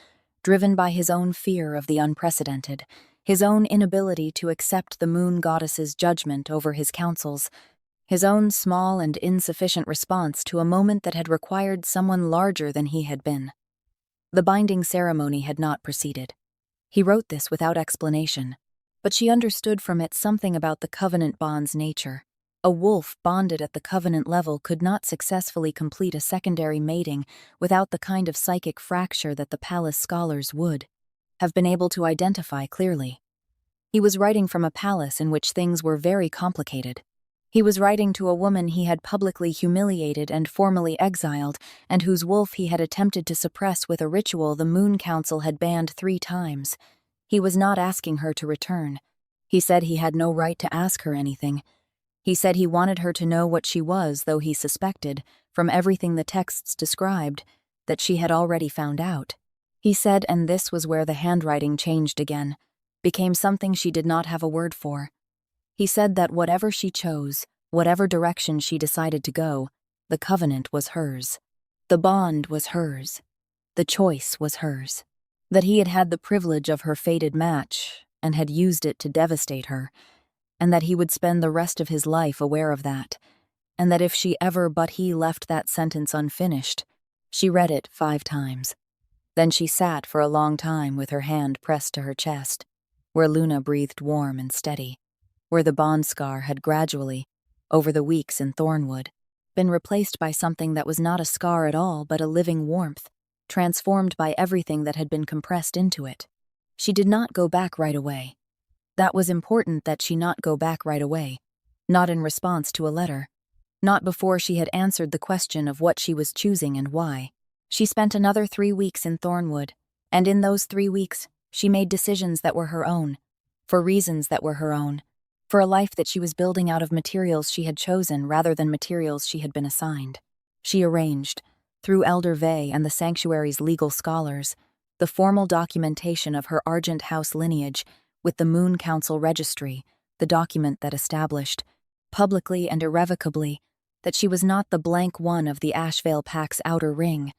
Speaker 1: driven by his own fear of the unprecedented, his own inability to accept the moon goddess's judgment over his counsels, his own small and insufficient response to a moment that had required someone larger than he had been. The binding ceremony had not proceeded. He wrote this without explanation, but she understood from it something about the covenant bond's nature. A wolf bonded at the covenant level could not successfully complete a secondary mating without the kind of psychic fracture that the palace scholars would have been able to identify clearly. He was writing from a palace in which things were very complicated. He was writing to a woman he had publicly humiliated and formally exiled, and whose wolf he had attempted to suppress with a ritual the Moon Council had banned 3 times. He was not asking her to return. He said he had no right to ask her anything. He said he wanted her to know what she was, though he suspected, from everything the texts described, that she had already found out. He said, and this was where the handwriting changed again, became something she did not have a word for. He said that whatever she chose, whatever direction she decided to go, the covenant was hers. The bond was hers. The choice was hers. That he had had the privilege of her fated match, and had used it to devastate her, and that he would spend the rest of his life aware of that, and that if she ever but he left that sentence unfinished. She read it 5 times. Then she sat for a long time with her hand pressed to her chest, where Luna breathed warm and steady, where the bond scar had gradually, over the weeks in Thornwood, been replaced by something that was not a scar at all but a living warmth, transformed by everything that had been compressed into it. She did not go back right away. That was important that she not go back right away, not in response to a letter, not before she had answered the question of what she was choosing and why. She spent another 3 weeks in Thornwood, and in those 3 weeks, she made decisions that were her own, for reasons that were her own, for a life that she was building out of materials she had chosen rather than materials she had been assigned. She arranged, through Elder Vey and the sanctuary's legal scholars, the formal documentation of her Argent house lineage with the Moon Council registry, the document that established, publicly and irrevocably, that she was not the blank one of the Ashvale Pack's outer ring,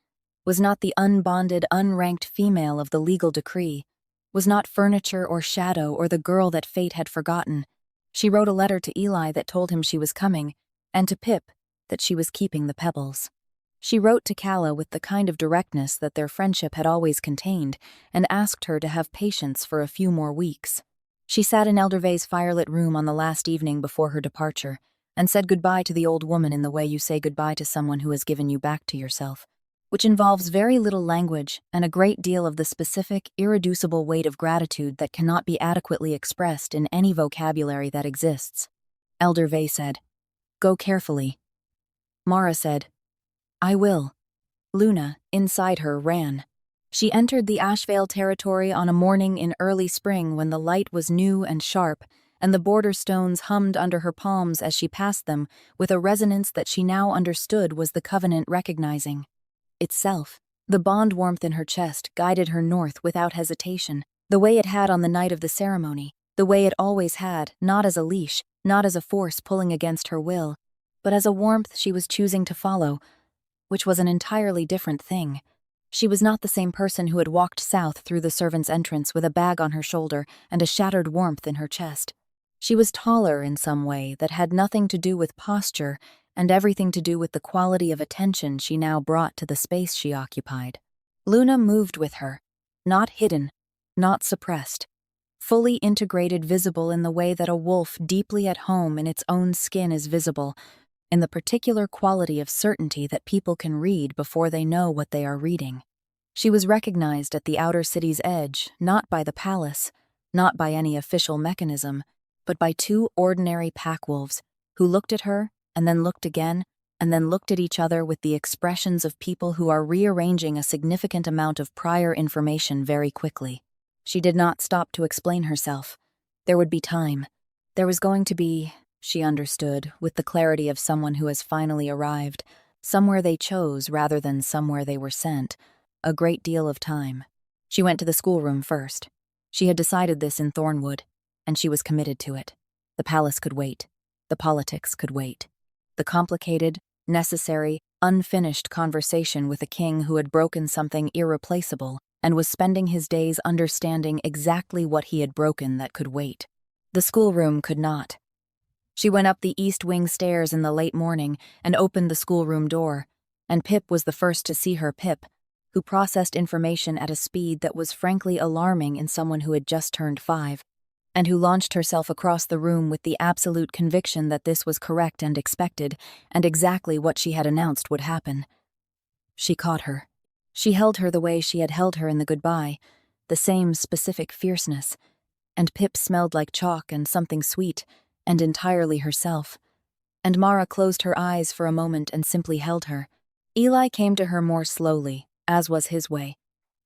Speaker 1: was not the unbonded, unranked female of the legal decree, was not furniture or shadow or the girl that fate had forgotten. She wrote a letter to Eli that told him she was coming, and to Pip that she was keeping the pebbles. She wrote to Calla with the kind of directness that their friendship had always contained, and asked her to have patience for a few more weeks. She sat in Elder Vey's firelit room on the last evening before her departure, and said goodbye to the old woman in the way you say goodbye to someone who has given you back to yourself, which involves very little language and a great deal of the specific, irreducible weight of gratitude that cannot be adequately expressed in any vocabulary that exists. Elder Vey said, "Go carefully." Mara said, "I will." Luna, inside her, ran. She entered the Ashvale territory on a morning in early spring when the light was new and sharp, and the border stones hummed under her palms as she passed them with a resonance that she now understood was the covenant recognizing itself. The bond warmth in her chest guided her north without hesitation, the way it had on the night of the ceremony, the way it always had, not as a leash, not as a force pulling against her will, but as a warmth she was choosing to follow, which was an entirely different thing. She was not the same person who had walked south through the servants' entrance with a bag on her shoulder and a shattered warmth in her chest. She was taller in some way that had nothing to do with posture and everything to do with the quality of attention she now brought to the space she occupied. Luna moved with her, not hidden, not suppressed, fully integrated, visible in the way that a wolf deeply at home in its own skin is visible, in the particular quality of certainty that people can read before they know what they are reading. She was recognized at the outer city's edge, not by the palace, not by any official mechanism, but by 2 ordinary packwolves who looked at her and then looked again and then looked at each other with the expressions of people who are rearranging a significant amount of prior information very quickly. She did not stop to explain herself. There would be time. There was going to be, she understood, with the clarity of someone who has finally arrived, somewhere they chose rather than somewhere they were sent, a great deal of time. She went to the schoolroom first. She had decided this in Thornwood, and she was committed to it. The palace could wait. The politics could wait. The complicated, necessary, unfinished conversation with a king who had broken something irreplaceable and was spending his days understanding exactly what he had broken that could wait. The schoolroom could not. She went up the east wing stairs in the late morning and opened the schoolroom door, and Pip was the first to see her. Pip, who processed information at a speed that was frankly alarming in someone who had just turned 5, and who launched herself across the room with the absolute conviction that this was correct and expected, and exactly what she had announced would happen. She caught her. She held her the way she had held her in the goodbye, the same specific fierceness, and Pip smelled like chalk and something sweet, and entirely herself. And Mara closed her eyes for a moment and simply held her. Eli came to her more slowly, as was his way,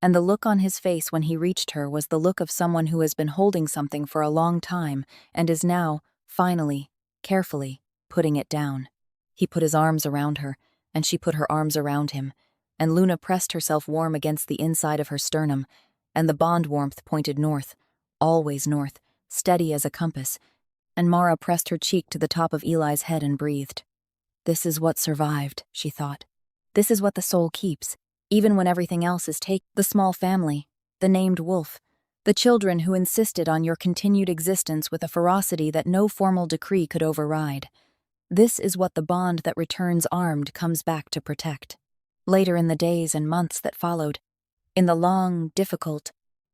Speaker 1: and the look on his face when he reached her was the look of someone who has been holding something for a long time and is now, finally, carefully, putting it down. He put his arms around her, and she put her arms around him, and Luna pressed herself warm against the inside of her sternum, and the bond warmth pointed north, always north, steady as a compass, and Mara pressed her cheek to the top of Eli's head and breathed. This is what survived, she thought. This is what the soul keeps, even when everything else is taken. The small family, the named wolf, the children who insisted on your continued existence with a ferocity that no formal decree could override. This is what the bond that returns armed comes back to protect. Later in the days and months that followed, in the long, difficult,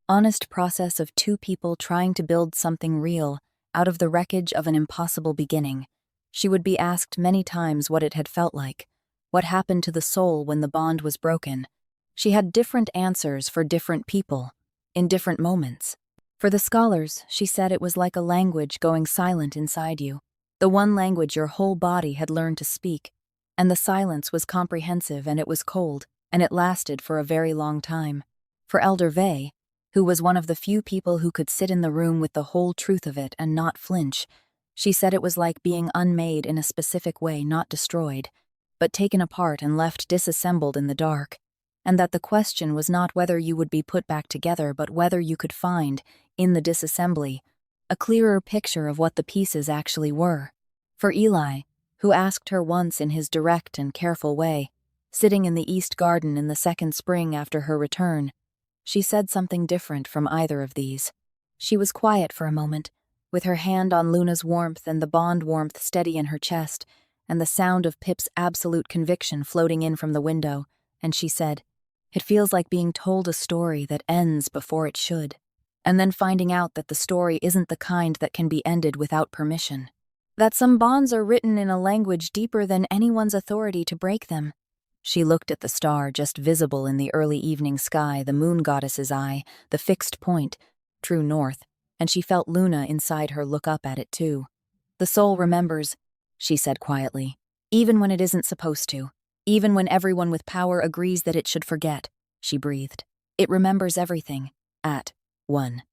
Speaker 1: honest process of 2 people trying to build something real out of the wreckage of an impossible beginning, she would be asked many times what it had felt like, what happened to the soul when the bond was broken. She had different answers for different people, in different moments. For the scholars, she said it was like a language going silent inside you, The one language your whole body had learned to speak. And the silence was comprehensive, and it was cold, and it lasted for a very long time. For Elder Vey, who was one of the few people who could sit in the room with the whole truth of it and not flinch, she said it was like being unmade in a specific way, not destroyed, but taken apart and left disassembled in the dark, and that the question was not whether you would be put back together, but whether you could find, in the disassembly, a clearer picture of what the pieces actually were. For Eli, who asked her once in his direct and careful way, sitting in the East Garden in the second spring after her return, she said something different from either of these. She was quiet for a moment, with her hand on Luna's warmth and the bond warmth steady in her chest, and the sound of Pip's absolute conviction floating in from the window, and she said, "It feels like being told a story that ends before it should, and then finding out that the story isn't the kind that can be ended without permission. That some bonds are written in a language deeper than anyone's authority to break them." She looked at the star just visible in the early evening sky, the moon goddess's eye, the fixed point, true north, and she felt Luna inside her look up at it too. "The soul remembers," she said quietly, "even when it isn't supposed to, even when everyone with power agrees that it should forget," she breathed. "It remembers everything, at one."